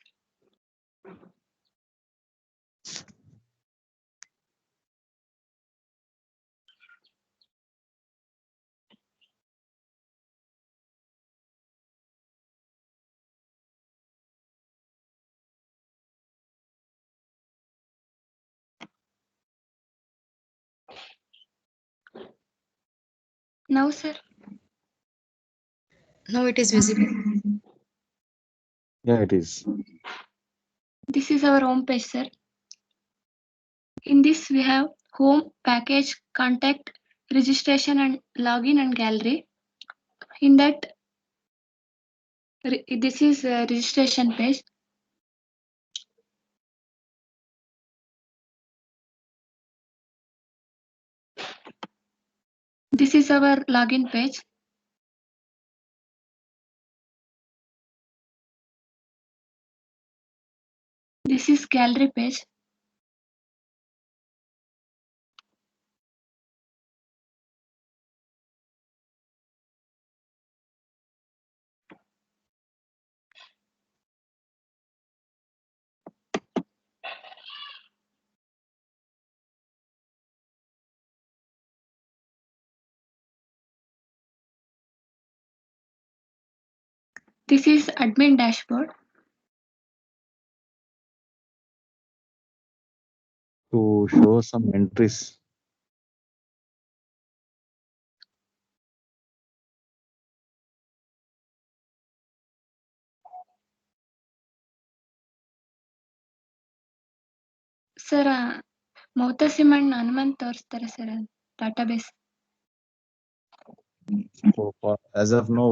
Now, sir. Now it is visible. Yeah, it is. This is our home page, sir. In this, we have home, package, contact, registration and login and gallery. In that, this is a registration page. This is our login page. This is gallery page. This is admin dashboard. To show some entries. Sir, Mautassimand Hanuman ತೋರಿಸ್ತಾರೆ sir database. So as of now,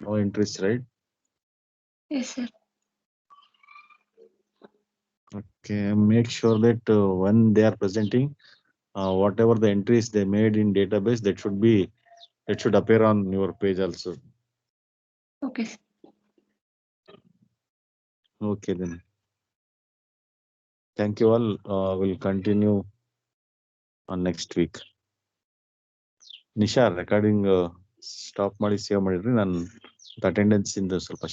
no entries, right? Yes, sir. Okay, make sure that when they are presenting, whatever the entries they made in database, that should appear on your page also. Okay, sir. Okay then. Thank you all. We'll continue on next week. Nisha recording stop ಮಾಡಿ save ಮಾಡಿದ್ರಿ, ನಾನು attendance ಇಂದ ಸ್ವಲ್ಪ